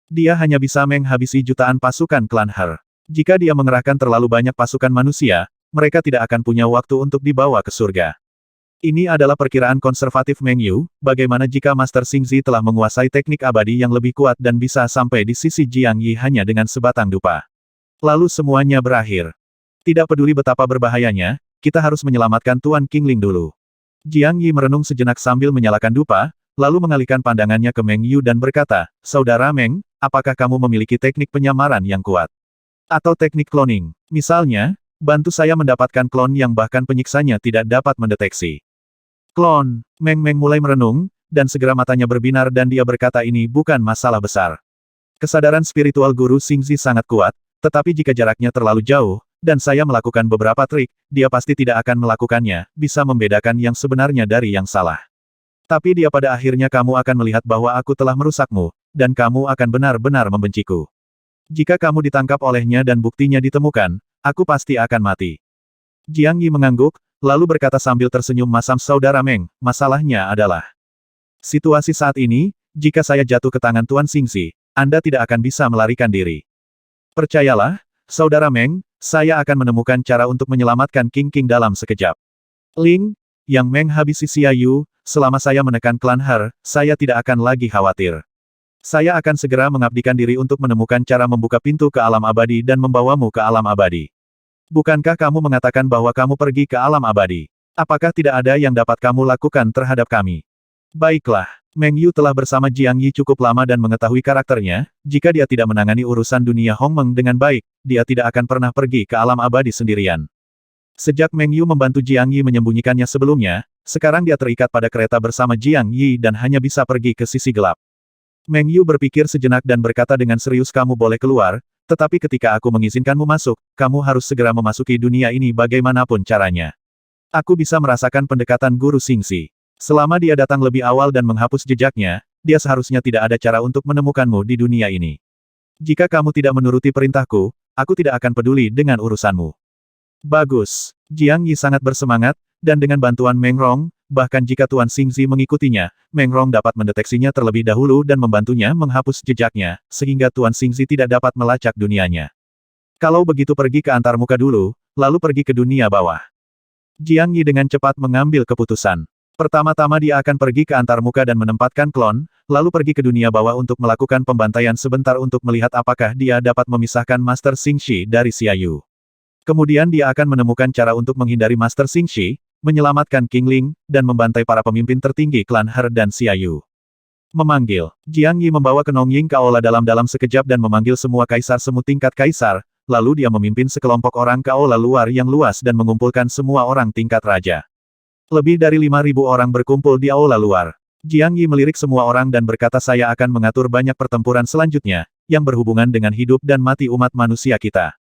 Dia hanya bisa menghabisi jutaan pasukan klan Her. Jika dia mengerahkan terlalu banyak pasukan manusia, mereka tidak akan punya waktu untuk dibawa ke surga. Ini adalah perkiraan konservatif Meng Yu, bagaimana jika Master Xingzi telah menguasai teknik abadi yang lebih kuat dan bisa sampai di sisi Jiang Yi hanya dengan sebatang dupa. Lalu semuanya berakhir. Tidak peduli betapa berbahayanya, kita harus menyelamatkan Tuan Qingling dulu. Jiang Yi merenung sejenak sambil menyalakan dupa, lalu mengalihkan pandangannya ke Meng Yu dan berkata, Saudara Meng, apakah kamu memiliki teknik penyamaran yang kuat? Atau teknik cloning? Misalnya, bantu saya mendapatkan klon yang bahkan penyiksanya tidak dapat mendeteksi. Klon. Meng mulai merenung, dan segera matanya berbinar dan dia berkata ini bukan masalah besar. Kesadaran spiritual Guru Xingzi sangat kuat, tetapi jika jaraknya terlalu jauh, dan saya melakukan beberapa trik, dia pasti tidak akan melakukannya, bisa membedakan yang sebenarnya dari yang salah. Tapi dia pada akhirnya kamu akan melihat bahwa aku telah merusakmu, dan kamu akan benar-benar membenciku. Jika kamu ditangkap olehnya dan buktinya ditemukan, aku pasti akan mati. Jiang Yi mengangguk, lalu berkata sambil tersenyum masam Saudara Meng, masalahnya adalah situasi saat ini, jika saya jatuh ke tangan Tuan Xingzi, Anda tidak akan bisa melarikan diri. Percayalah, Saudara Meng, saya akan menemukan cara untuk menyelamatkan Qing dalam sekejap. Ling, yang menghabisi Xia Yu, selama saya menekan klan Her, saya tidak akan lagi khawatir. Saya akan segera mengabdikan diri untuk menemukan cara membuka pintu ke alam abadi dan membawamu ke alam abadi. Bukankah kamu mengatakan bahwa kamu pergi ke alam abadi? Apakah tidak ada yang dapat kamu lakukan terhadap kami? Baiklah, Meng Yu telah bersama Jiang Yi cukup lama dan mengetahui karakternya, jika dia tidak menangani urusan dunia Hongmeng dengan baik, dia tidak akan pernah pergi ke alam abadi sendirian. Sejak Meng Yu membantu Jiang Yi menyembunyikannya sebelumnya, sekarang dia terikat pada kereta bersama Jiang Yi dan hanya bisa pergi ke sisi gelap. Meng Yu berpikir sejenak dan berkata dengan serius, kamu boleh keluar, tetapi ketika aku mengizinkanmu masuk, kamu harus segera memasuki dunia ini bagaimanapun caranya. Aku bisa merasakan pendekatan Guru Xingxi. Selama dia datang lebih awal dan menghapus jejaknya, dia seharusnya tidak ada cara untuk menemukanmu di dunia ini. Jika kamu tidak menuruti perintahku, aku tidak akan peduli dengan urusanmu. Bagus. Jiang Yi sangat bersemangat, dan dengan bantuan Meng Rong, bahkan jika Tuan Xingxi mengikutinya, Meng Rong dapat mendeteksinya terlebih dahulu dan membantunya menghapus jejaknya, sehingga Tuan Xingxi tidak dapat melacak dunianya. Kalau begitu pergi ke antarmuka dulu, lalu pergi ke dunia bawah. Jiang Yi dengan cepat mengambil keputusan. Pertama-tama dia akan pergi ke antarmuka dan menempatkan klon, lalu pergi ke dunia bawah untuk melakukan pembantaian sebentar untuk melihat apakah dia dapat memisahkan Master Xingxi dari Xiaoyu. Kemudian dia akan menemukan cara untuk menghindari Master Xingxi, menyelamatkan King Ling, dan membantai para pemimpin tertinggi klan Her dan Xiaoyu. Memanggil. Jiang Yi membawa ke Nongying ke aula dalam-dalam sekejap dan memanggil semua kaisar semu tingkat kaisar, lalu dia memimpin sekelompok orang ke aula luar yang luas dan mengumpulkan semua orang tingkat raja. Lebih dari 5.000 orang berkumpul di aula luar. Jiang Yi melirik semua orang dan berkata, saya akan mengatur banyak pertempuran selanjutnya, yang berhubungan dengan hidup dan mati umat manusia kita.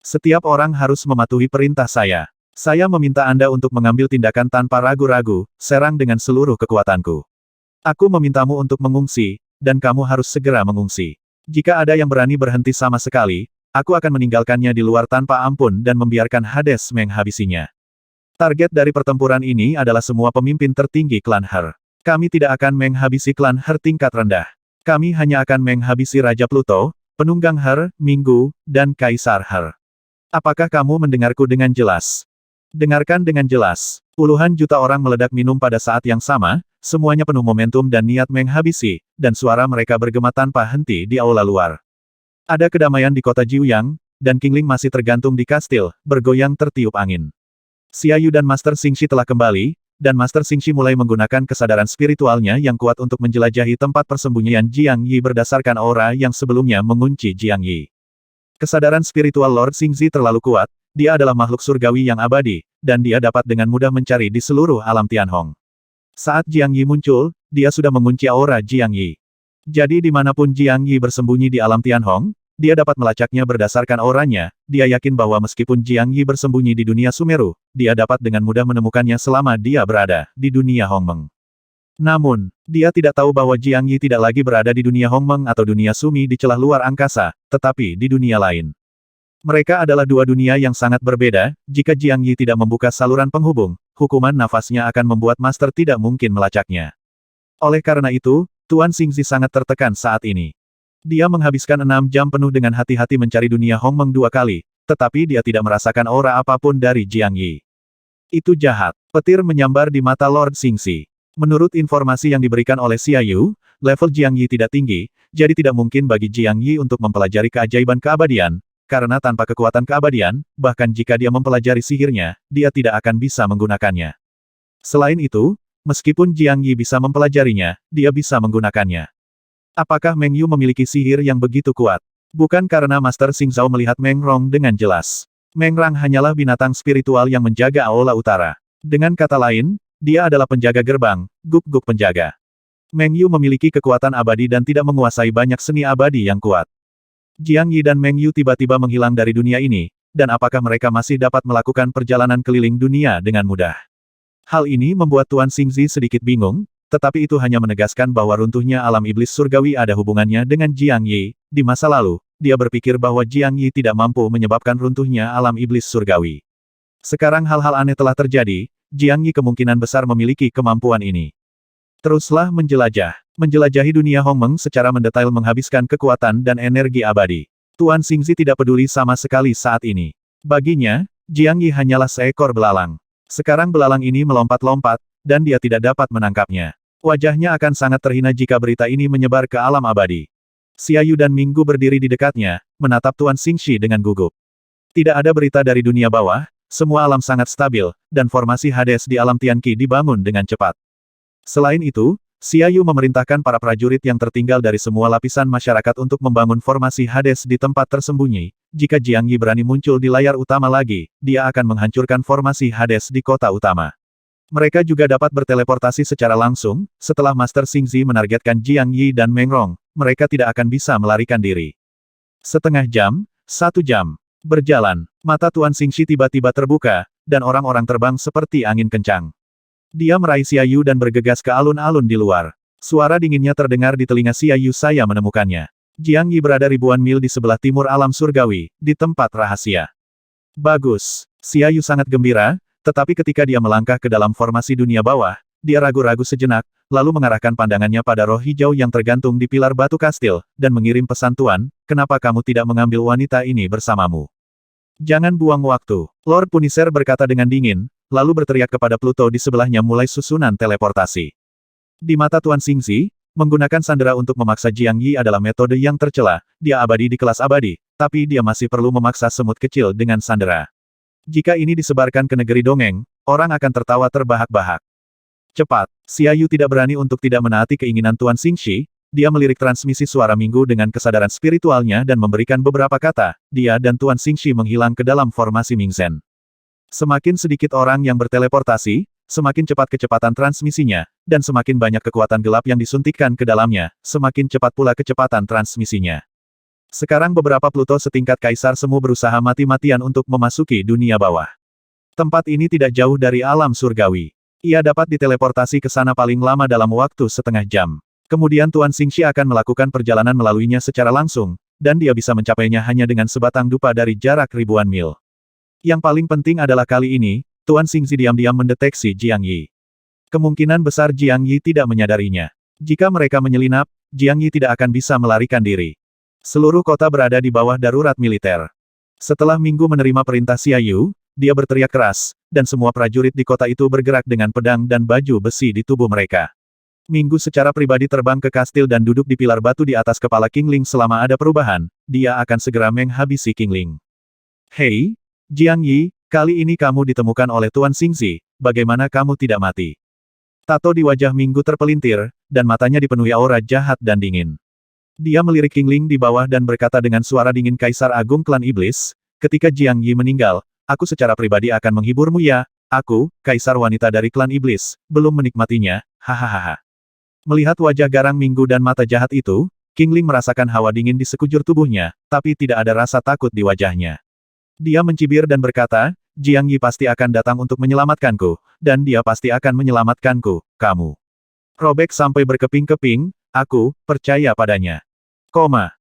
Setiap orang harus mematuhi perintah saya. Saya meminta Anda untuk mengambil tindakan tanpa ragu-ragu, serang dengan seluruh kekuatanku. Aku memintamu untuk mengungsi, dan kamu harus segera mengungsi. Jika ada yang berani berhenti sama sekali, aku akan meninggalkannya di luar tanpa ampun dan membiarkan Hades menghabisinya. Target dari pertempuran ini adalah semua pemimpin tertinggi klan Her. Kami tidak akan menghabisi klan Her tingkat rendah. Kami hanya akan menghabisi Raja Pluto, penunggang Her, Minggu, dan Kaisar Her. Apakah kamu mendengarku dengan jelas? Dengarkan dengan jelas. Puluhan juta orang meledak minum pada saat yang sama, semuanya penuh momentum dan niat menghabisi, dan suara mereka bergema tanpa henti di aula luar. Ada kedamaian di kota Jiuyang, dan King Ling masih tergantung di kastil, bergoyang tertiup angin. Xiaoyu dan Master Xingxi telah kembali, dan Master Xingxi mulai menggunakan kesadaran spiritualnya yang kuat untuk menjelajahi tempat persembunyian Jiang Yi berdasarkan aura yang sebelumnya mengunci Jiang Yi. Kesadaran spiritual Lord Xingxi terlalu kuat, dia adalah makhluk surgawi yang abadi, dan dia dapat dengan mudah mencari di seluruh alam Tianhong. Saat Jiang Yi muncul, dia sudah mengunci aura Jiang Yi. Jadi dimanapun Jiang Yi bersembunyi di alam Tianhong, dia dapat melacaknya berdasarkan auranya, dia yakin bahwa meskipun Jiang Yi bersembunyi di dunia Sumeru, dia dapat dengan mudah menemukannya selama dia berada di dunia Hongmeng. Namun, dia tidak tahu bahwa Jiang Yi tidak lagi berada di dunia Hongmeng atau dunia Sumi di celah luar angkasa, tetapi di dunia lain. Mereka adalah dua dunia yang sangat berbeda, jika Jiang Yi tidak membuka saluran penghubung, hukuman nafasnya akan membuat Master tidak mungkin melacaknya. Oleh karena itu, Tuan Xingxi sangat tertekan saat ini. Dia menghabiskan 6 jam penuh dengan hati-hati mencari dunia Hongmeng 2 kali, tetapi dia tidak merasakan aura apapun dari Jiang Yi. Itu jahat. Petir menyambar di mata Lord Xingxi. Menurut informasi yang diberikan oleh Xiaoyu, level Jiang Yi tidak tinggi, jadi tidak mungkin bagi Jiang Yi untuk mempelajari keajaiban keabadian, karena tanpa kekuatan keabadian, bahkan jika dia mempelajari sihirnya, dia tidak akan bisa menggunakannya. Selain itu, meskipun Jiang Yi bisa mempelajarinya, dia bisa menggunakannya. Apakah Meng Yu memiliki sihir yang begitu kuat? Bukan karena Master Xingzhao melihat Meng Rong dengan jelas. Meng Rang hanyalah binatang spiritual yang menjaga aula utara. Dengan kata lain, dia adalah penjaga gerbang, guk-guk penjaga. Meng Yu memiliki kekuatan abadi dan tidak menguasai banyak seni abadi yang kuat. Jiang Yi dan Meng Yu tiba-tiba menghilang dari dunia ini, dan apakah mereka masih dapat melakukan perjalanan keliling dunia dengan mudah? Hal ini membuat Tuan Xingxi sedikit bingung, tetapi itu hanya menegaskan bahwa runtuhnya alam iblis surgawi ada hubungannya dengan Jiang Yi. Di masa lalu, dia berpikir bahwa Jiang Yi tidak mampu menyebabkan runtuhnya alam iblis surgawi. Sekarang hal-hal aneh telah terjadi, Jiang Yi kemungkinan besar memiliki kemampuan ini. Teruslah menjelajah. Menjelajahi dunia Hongmeng secara mendetail menghabiskan kekuatan dan energi abadi. Tuan Xingxi tidak peduli sama sekali saat ini. Baginya, Jiang Yi hanyalah seekor belalang. Sekarang belalang ini melompat-lompat, dan dia tidak dapat menangkapnya. Wajahnya akan sangat terhina jika berita ini menyebar ke alam abadi. Xiaoyu dan Minggu berdiri di dekatnya, menatap Tuan Xingxi dengan gugup. Tidak ada berita dari dunia bawah, semua alam sangat stabil, dan formasi Hades di alam Tianqi dibangun dengan cepat. Selain itu, Xiaoyu memerintahkan para prajurit yang tertinggal dari semua lapisan masyarakat untuk membangun formasi Hades di tempat tersembunyi. Jika Jiang Yi berani muncul di layar utama lagi, dia akan menghancurkan formasi Hades di kota utama. Mereka juga dapat berteleportasi secara langsung, setelah Master Xingzi menargetkan Jiang Yi dan Meng Rong, mereka tidak akan bisa melarikan diri. Setengah jam, 1 jam. Berjalan, mata Tuan Xingxi tiba-tiba terbuka, dan orang-orang terbang seperti angin kencang. Dia meraih Xiaoyu dan bergegas ke alun-alun di luar. Suara dinginnya terdengar di telinga Xiaoyu. Saya menemukannya. Jiang Yi berada ribuan mil di sebelah timur alam surgawi, di tempat rahasia. Bagus. Xiaoyu sangat gembira, tetapi ketika dia melangkah ke dalam formasi dunia bawah, dia ragu-ragu sejenak, lalu mengarahkan pandangannya pada roh hijau yang tergantung di pilar batu kastil, dan mengirim pesan Tuan, kenapa kamu tidak mengambil wanita ini bersamamu? Jangan buang waktu. Lord Punisher berkata dengan dingin, lalu berteriak kepada Pluto di sebelahnya mulai susunan teleportasi. Di mata Tuan Xingzi, menggunakan sandera untuk memaksa Jiang Yi adalah metode yang tercela, dia abadi di kelas abadi, tapi dia masih perlu memaksa semut kecil dengan sandera. Jika ini disebarkan ke negeri dongeng, orang akan tertawa terbahak-bahak. Cepat, Xiaoyu tidak berani untuk tidak menaati keinginan Tuan Xingxi, dia melirik transmisi suara Minggu dengan kesadaran spiritualnya dan memberikan beberapa kata, dia dan Tuan Xingxi menghilang ke dalam formasi Mingzhen. Semakin sedikit orang yang berteleportasi, semakin cepat kecepatan transmisinya, dan semakin banyak kekuatan gelap yang disuntikkan ke dalamnya, semakin cepat pula kecepatan transmisinya. Sekarang beberapa Pluto setingkat kaisar semu berusaha mati-matian untuk memasuki dunia bawah. Tempat ini tidak jauh dari alam surgawi. Ia dapat diteleportasi ke sana paling lama dalam waktu setengah jam. Kemudian Tuan Xingxi akan melakukan perjalanan melaluinya secara langsung, dan dia bisa mencapainya hanya dengan sebatang dupa dari jarak ribuan mil. Yang paling penting adalah kali ini, Tuan Xingxi diam-diam mendeteksi Jiang Yi. Kemungkinan besar Jiang Yi tidak menyadarinya. Jika mereka menyelinap, Jiang Yi tidak akan bisa melarikan diri. Seluruh kota berada di bawah darurat militer. Setelah Minggu menerima perintah Xiaoyu, dia berteriak keras, dan semua prajurit di kota itu bergerak dengan pedang dan baju besi di tubuh mereka. Minggu secara pribadi terbang ke kastil dan duduk di pilar batu di atas kepala King Ling selama ada perubahan, dia akan segera menghabisi King Ling. Hei, Jiang Yi, kali ini kamu ditemukan oleh Tuan Xingxi, bagaimana kamu tidak mati? Tato di wajah Minggu terpelintir, dan matanya dipenuhi aura jahat dan dingin. Dia melirik King Ling di bawah dan berkata dengan suara dingin Kaisar Agung Klan Iblis, ketika Jiang Yi meninggal, aku secara pribadi akan menghiburmu ya, aku, Kaisar wanita dari Klan Iblis, belum menikmatinya, hahaha. Melihat wajah garang Minggu dan mata jahat itu, King Ling merasakan hawa dingin di sekujur tubuhnya, tapi tidak ada rasa takut di wajahnya. Dia mencibir dan berkata, Jiang Yi pasti akan datang untuk menyelamatkanku, dan dia pasti akan menyelamatkanku, kamu. Robek sampai berkeping-keping, aku percaya padanya.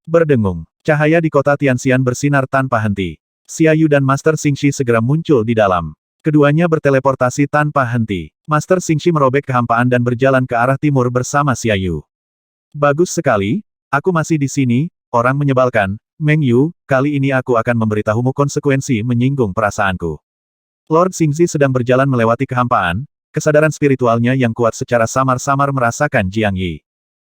Berdengung. Cahaya di kota Tianxian bersinar tanpa henti. Xiaoyu dan Master Xingxi segera muncul di dalam. Keduanya berteleportasi tanpa henti. Master Xingxi merobek kehampaan dan berjalan ke arah timur bersama Xiaoyu. Bagus sekali, aku masih di sini, orang menyebalkan, Meng Yu, kali ini aku akan memberitahumu konsekuensi menyinggung perasaanku. Lord Xingxi sedang berjalan melewati kehampaan, kesadaran spiritualnya yang kuat secara samar-samar merasakan Jiang Yi.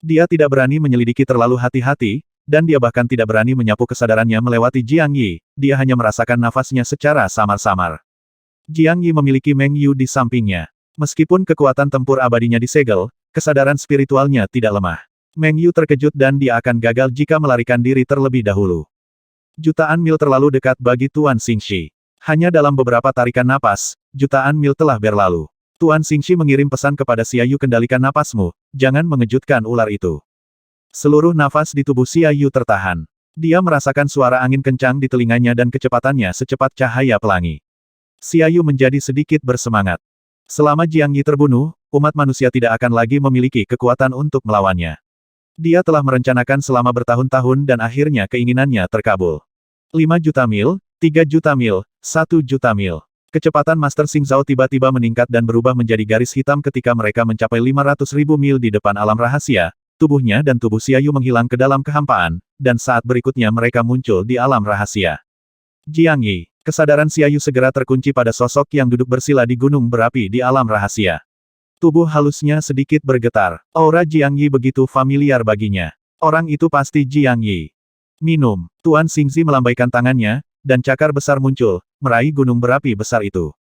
Dia tidak berani menyelidiki terlalu hati-hati, dan dia bahkan tidak berani menyapu kesadarannya melewati Jiang Yi, dia hanya merasakan nafasnya secara samar-samar. Jiang Yi memiliki Meng Yu di sampingnya. Meskipun kekuatan tempur abadinya disegel, kesadaran spiritualnya tidak lemah. Meng Yu terkejut dan dia akan gagal jika melarikan diri terlebih dahulu. Jutaan mil terlalu dekat bagi Tuan Xingxi. Hanya dalam beberapa tarikan napas, jutaan mil telah berlalu. Tuan Xingxi mengirim pesan kepada Xiaoyu kendalikan napasmu, jangan mengejutkan ular itu. Seluruh nafas di tubuh Xiaoyu tertahan. Dia merasakan suara angin kencang di telinganya dan kecepatannya secepat cahaya pelangi. Xiaoyu menjadi sedikit bersemangat. Selama Jiang Yi terbunuh, umat manusia tidak akan lagi memiliki kekuatan untuk melawannya. Dia telah merencanakan selama bertahun-tahun dan akhirnya keinginannya terkabul. 5 juta mil, 3 juta mil, 1 juta mil. Kecepatan Master Xing Zhao tiba-tiba meningkat dan berubah menjadi garis hitam ketika mereka mencapai 500.000 mil di depan alam rahasia, tubuhnya dan tubuh Xiaoyu menghilang ke dalam kehampaan, dan saat berikutnya mereka muncul di alam rahasia. Jiang Yi, kesadaran Xiaoyu segera terkunci pada sosok yang duduk bersila di gunung berapi di alam rahasia. Tubuh halusnya sedikit bergetar. Aura Jiang Yi begitu familiar baginya. Orang itu pasti Jiang Yi. Minum. Tuan Xingzi melambaikan tangannya, dan cakar besar muncul, meraih gunung berapi besar itu.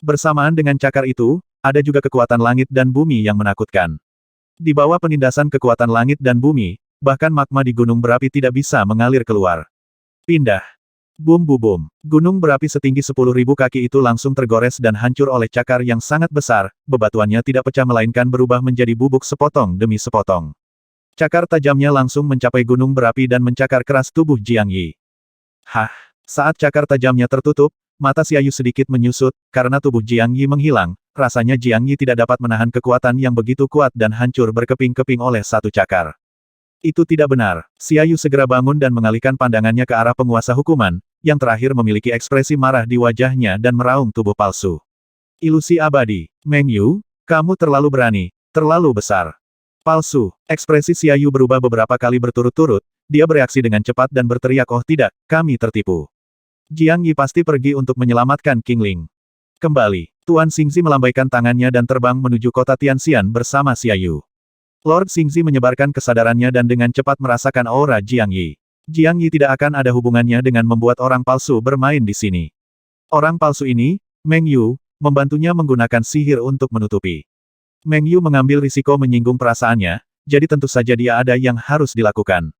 Bersamaan dengan cakar itu, ada juga kekuatan langit dan bumi yang menakutkan. Di bawah penindasan kekuatan langit dan bumi, bahkan magma di gunung berapi tidak bisa mengalir keluar. Pindah. Bum bum bum. Gunung berapi setinggi 10.000 kaki itu langsung tergores dan hancur oleh cakar yang sangat besar, bebatuannya tidak pecah melainkan berubah menjadi bubuk sepotong demi sepotong. Cakar tajamnya langsung mencapai gunung berapi dan mencakar keras tubuh Jiang Yi. Hah! Saat cakar tajamnya tertutup, mata Xiaoyu sedikit menyusut, karena tubuh Jiang Yi menghilang, rasanya Jiang Yi tidak dapat menahan kekuatan yang begitu kuat dan hancur berkeping-keping oleh satu cakar. Itu tidak benar. Xiaoyu segera bangun dan mengalihkan pandangannya ke arah penguasa hukuman, yang terakhir memiliki ekspresi marah di wajahnya dan meraung tubuh palsu. Ilusi abadi. Meng Yu, kamu terlalu berani, terlalu besar. Palsu. Ekspresi Xiaoyu berubah beberapa kali berturut-turut, dia bereaksi dengan cepat dan berteriak, oh tidak, kami tertipu. Jiang Yi pasti pergi untuk menyelamatkan Qingling. Kembali, Tuan Xingzi melambaikan tangannya dan terbang menuju kota Tianxian bersama Xiaoyu. Lord Xingzi menyebarkan kesadarannya dan dengan cepat merasakan aura Jiang Yi. Jiang Yi tidak akan ada hubungannya dengan membuat orang palsu bermain di sini. Orang palsu ini, Meng Yu, membantunya menggunakan sihir untuk menutupi. Meng Yu mengambil risiko menyinggung perasaannya, jadi tentu saja dia ada yang harus dilakukan.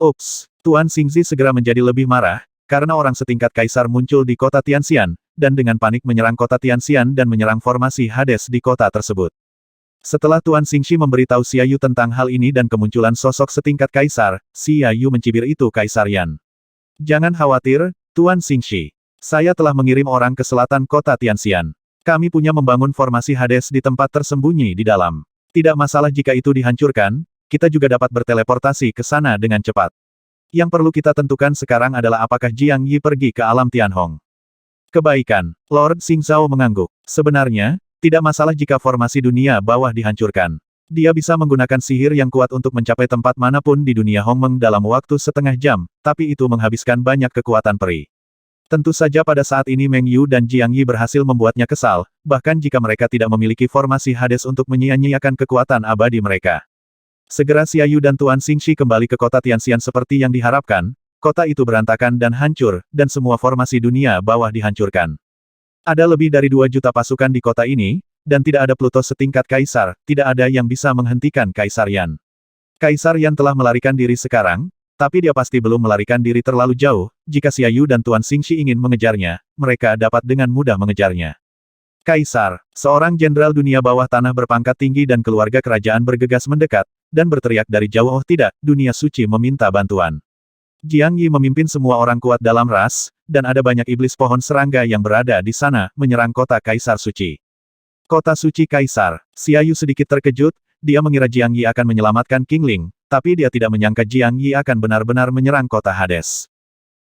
Ups, Tuan Xingzi segera menjadi lebih marah, karena orang setingkat kaisar muncul di kota Tianxian, dan dengan panik menyerang kota Tianxian dan menyerang formasi Hades di kota tersebut. Setelah Tuan Xingzi memberitahu Xiaoyu tentang hal ini dan kemunculan sosok setingkat kaisar, Xiaoyu mencibir itu Kaisar Yan. Jangan khawatir, Tuan Xingzi. Saya telah mengirim orang ke selatan kota Tianxian. Kami punya membangun formasi Hades di tempat tersembunyi di dalam. Tidak masalah jika itu dihancurkan, kita juga dapat berteleportasi ke sana dengan cepat. Yang perlu kita tentukan sekarang adalah apakah Jiang Yi pergi ke alam Tianhong. Kebaikan. Lord Xingzhao mengangguk. Sebenarnya, tidak masalah jika formasi dunia bawah dihancurkan. Dia bisa menggunakan sihir yang kuat untuk mencapai tempat manapun di dunia Hongmeng dalam waktu setengah jam, tapi itu menghabiskan banyak kekuatan peri. Tentu saja pada saat ini Meng Yu dan Jiang Yi berhasil membuatnya kesal, bahkan jika mereka tidak memiliki formasi Hades untuk menyia-nyiakan kekuatan abadi mereka. Segera Xiaoyu dan Tuan Xingzi kembali ke kota Tianxian seperti yang diharapkan, kota itu berantakan dan hancur, dan semua formasi dunia bawah dihancurkan. Ada lebih dari 2 juta pasukan di kota ini, dan tidak ada Pluto setingkat kaisar, tidak ada yang bisa menghentikan Kaisar Yan. Kaisar Yan telah melarikan diri sekarang, tapi dia pasti belum melarikan diri terlalu jauh, jika Xiaoyu dan Tuan Xingzi ingin mengejarnya, mereka dapat dengan mudah mengejarnya. Kaisar, seorang jenderal dunia bawah tanah berpangkat tinggi dan keluarga kerajaan bergegas mendekat, dan berteriak dari jauh, oh tidak, dunia suci meminta bantuan. Jiang Yi memimpin semua orang kuat dalam ras, dan ada banyak iblis pohon serangga yang berada di sana, menyerang kota Kaisar Suci. Kota Suci Kaisar. Xiaoyu sedikit terkejut, dia mengira Jiang Yi akan menyelamatkan Qingling, tapi dia tidak menyangka Jiang Yi akan benar-benar menyerang kota Hades.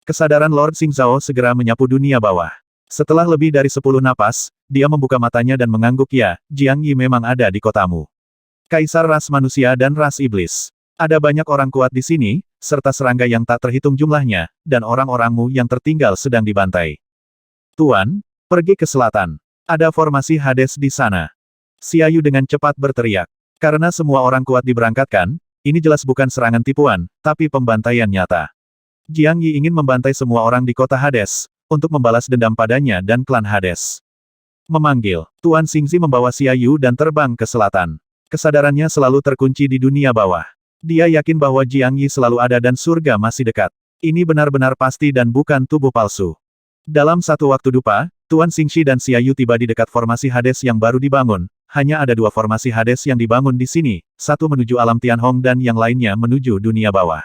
Kesadaran Lord Xingzhao segera menyapu dunia bawah. Setelah lebih dari 10 napas, dia membuka matanya dan mengangguk, ya, Jiang Yi memang ada di kotamu. Kaisar ras manusia dan ras iblis. Ada banyak orang kuat di sini, serta serangga yang tak terhitung jumlahnya, dan orang-orangmu yang tertinggal sedang dibantai. Tuan, pergi ke selatan. Ada formasi Hades di sana. Xiaoyu dengan cepat berteriak. Karena semua orang kuat diberangkatkan, ini jelas bukan serangan tipuan, tapi pembantaian nyata. Jiang Yi ingin membantai semua orang di kota Hades, untuk membalas dendam padanya dan klan Hades. Memanggil, Tuan Xingzi membawa Xiaoyu dan terbang ke selatan. Kesadarannya selalu terkunci di dunia bawah. Dia yakin bahwa Jiang Yi selalu ada dan surga masih dekat. Ini benar-benar pasti dan bukan tubuh palsu. Dalam satu waktu dupa, Tuan Xingzi dan Xiaoyu tiba di dekat formasi Hades yang baru dibangun. Hanya ada 2 formasi Hades yang dibangun di sini, satu menuju alam Tianhong dan yang lainnya menuju dunia bawah.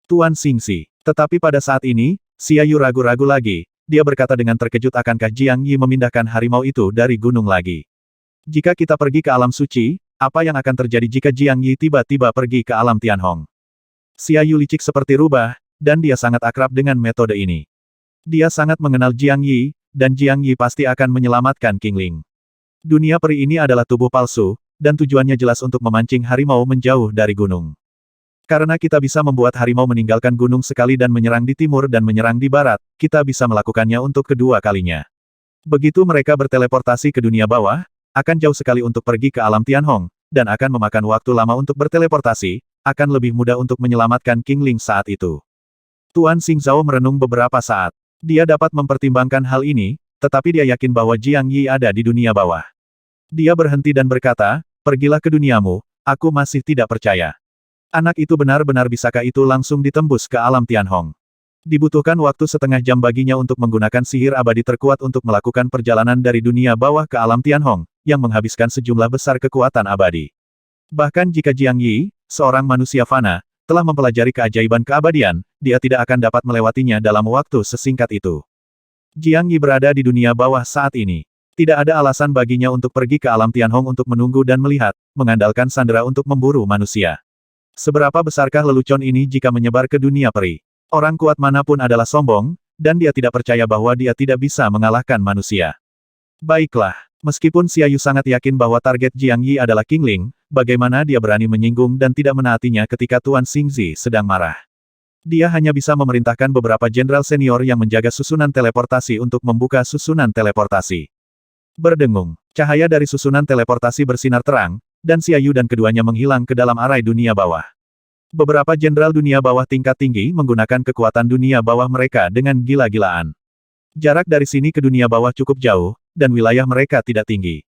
Tuan Xingzi. Tetapi pada saat ini, Xiaoyu ragu-ragu lagi. Dia berkata dengan terkejut, akankah Jiang Yi memindahkan harimau itu dari gunung lagi? Jika kita pergi ke alam suci, apa yang akan terjadi jika Jiang Yi tiba-tiba pergi ke alam Tianhong? Xiaoyu licik seperti rubah, dan dia sangat akrab dengan metode ini. Dia sangat mengenal Jiang Yi, dan Jiang Yi pasti akan menyelamatkan Qingling. Dunia peri ini adalah tubuh palsu, dan tujuannya jelas untuk memancing harimau menjauh dari gunung. Karena kita bisa membuat harimau meninggalkan gunung sekali dan menyerang di timur dan menyerang di barat, kita bisa melakukannya untuk kedua kalinya. Begitu mereka berteleportasi ke dunia bawah, akan jauh sekali untuk pergi ke alam Tianhong, dan akan memakan waktu lama untuk berteleportasi, akan lebih mudah untuk menyelamatkan King Ling saat itu. Tuan Xingzhao merenung beberapa saat. Dia dapat mempertimbangkan hal ini, tetapi dia yakin bahwa Jiang Yi ada di dunia bawah. Dia berhenti dan berkata, pergilah ke duniamu, aku masih tidak percaya. Anak itu benar-benar bisakah itu langsung ditembus ke alam Tianhong. Dibutuhkan waktu setengah jam baginya untuk menggunakan sihir abadi terkuat untuk melakukan perjalanan dari dunia bawah ke alam Tianhong, yang menghabiskan sejumlah besar kekuatan abadi. Bahkan jika Jiang Yi, seorang manusia fana, telah mempelajari keajaiban keabadian, dia tidak akan dapat melewatinya dalam waktu sesingkat itu. Jiang Yi berada di dunia bawah saat ini. Tidak ada alasan baginya untuk pergi ke alam Tianhong untuk menunggu dan melihat, mengandalkan sandera untuk memburu manusia. Seberapa besarkah lelucon ini jika menyebar ke dunia peri? Orang kuat manapun adalah sombong, dan dia tidak percaya bahwa dia tidak bisa mengalahkan manusia. Baiklah, meskipun Xia Yu sangat yakin bahwa target Jiang Yi adalah King Ling, bagaimana dia berani menyinggung dan tidak menaatinya ketika Tuan Xingzi sedang marah. Dia hanya bisa memerintahkan beberapa jenderal senior yang menjaga susunan teleportasi untuk membuka susunan teleportasi. Berdengung, cahaya dari susunan teleportasi bersinar terang, dan Xia Yu dan keduanya menghilang ke dalam arai dunia bawah. Beberapa jenderal dunia bawah tingkat tinggi menggunakan kekuatan dunia bawah mereka dengan gila-gilaan. Jarak dari sini ke dunia bawah cukup jauh, dan wilayah mereka tidak tinggi.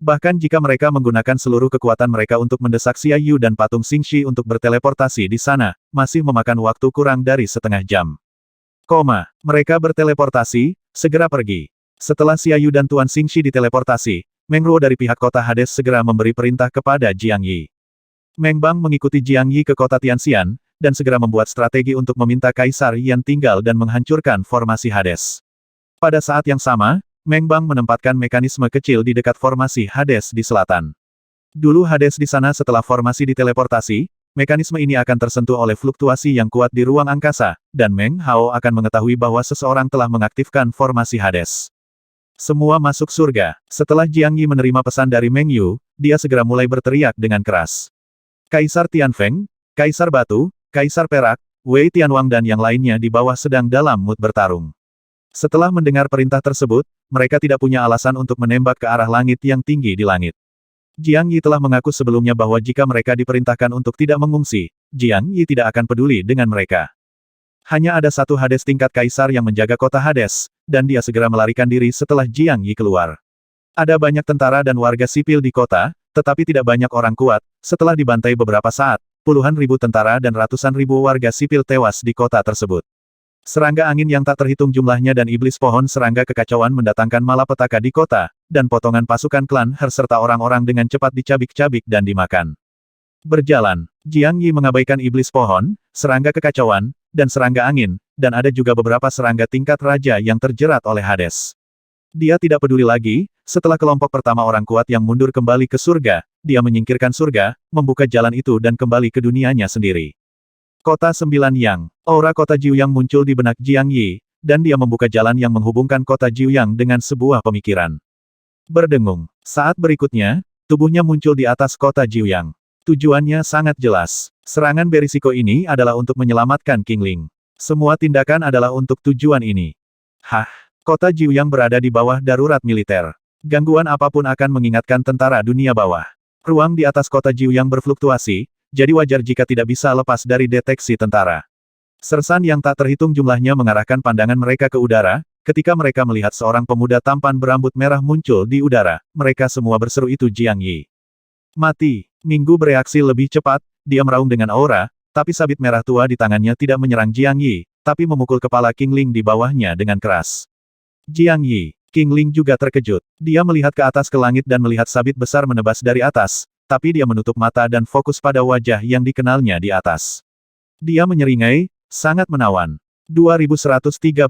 Bahkan jika mereka menggunakan seluruh kekuatan mereka untuk mendesak Xia Yu dan patung Xingxi untuk berteleportasi di sana, masih memakan waktu kurang dari setengah jam. Mereka berteleportasi, segera pergi. Setelah Xia Yu dan Tuan Xingxi diteleportasi, Meng Ruo dari pihak kota Hades segera memberi perintah kepada Jiang Yi. Meng Bang mengikuti Jiang Yi ke kota Tianxian, dan segera membuat strategi untuk meminta Kaisar Yan tinggal dan menghancurkan formasi Hades. Pada saat yang sama, Meng Bang menempatkan mekanisme kecil di dekat formasi Hades di selatan. Dulu Hades di sana setelah formasi diteleportasi, mekanisme ini akan tersentuh oleh fluktuasi yang kuat di ruang angkasa, dan Meng Hao akan mengetahui bahwa seseorang telah mengaktifkan formasi Hades. Semua masuk surga. Setelah Jiang Yi menerima pesan dari Meng Yu, dia segera mulai berteriak dengan keras. Kaisar Tianfeng, Kaisar Batu, Kaisar Perak, Wei Tianwang dan yang lainnya di bawah sedang dalam mood bertarung. Setelah mendengar perintah tersebut, mereka tidak punya alasan untuk menembak ke arah langit yang tinggi di langit. Jiang Yi telah mengaku sebelumnya bahwa jika mereka diperintahkan untuk tidak mengungsi, Jiang Yi tidak akan peduli dengan mereka. Hanya ada satu Hades tingkat Kaisar yang menjaga kota Hades, dan dia segera melarikan diri setelah Jiang Yi keluar. Ada banyak tentara dan warga sipil di kota, tetapi tidak banyak orang kuat. Setelah dibantai beberapa saat, puluhan ribu tentara dan ratusan ribu warga sipil tewas di kota tersebut. Serangga angin yang tak terhitung jumlahnya dan iblis pohon serangga kekacauan mendatangkan malapetaka di kota, dan potongan pasukan klan Her serta orang-orang dengan cepat dicabik-cabik dan dimakan. Berjalan, Jiang Yi mengabaikan iblis pohon, serangga kekacauan, dan serangga angin, dan ada juga beberapa serangga tingkat raja yang terjerat oleh Hades. Dia tidak peduli lagi, setelah kelompok pertama orang kuat yang mundur kembali ke surga, dia menyingkirkan surga, membuka jalan itu dan kembali ke dunianya sendiri. Kota Sembilan Yang, aura kota Jiuyang muncul di benak Jiang Yi, dan dia membuka jalan yang menghubungkan kota Jiuyang dengan sebuah pemikiran. Berdengung, saat berikutnya, tubuhnya muncul di atas kota Jiuyang. Tujuannya sangat jelas. Serangan berisiko ini adalah untuk menyelamatkan King Ling. Semua tindakan adalah untuk tujuan ini. Kota Jiuyang berada di bawah darurat militer. Gangguan apapun akan mengingatkan tentara dunia bawah. Ruang di atas kota Jiuyang berfluktuasi, jadi wajar jika tidak bisa lepas dari deteksi tentara. Sersan yang tak terhitung jumlahnya mengarahkan pandangan mereka ke udara, ketika mereka melihat seorang pemuda tampan berambut merah muncul di udara, mereka semua berseru itu Jiang Yi. Mati. Minggu bereaksi lebih cepat, dia meraung dengan aura, tapi sabit merah tua di tangannya tidak menyerang Jiang Yi, tapi memukul kepala King Ling di bawahnya dengan keras. Jiang Yi, King Ling juga terkejut. Dia melihat ke atas ke langit dan melihat sabit besar menebas dari atas, tapi dia menutup mata dan fokus pada wajah yang dikenalnya di atas. Dia menyeringai, sangat menawan. 2130.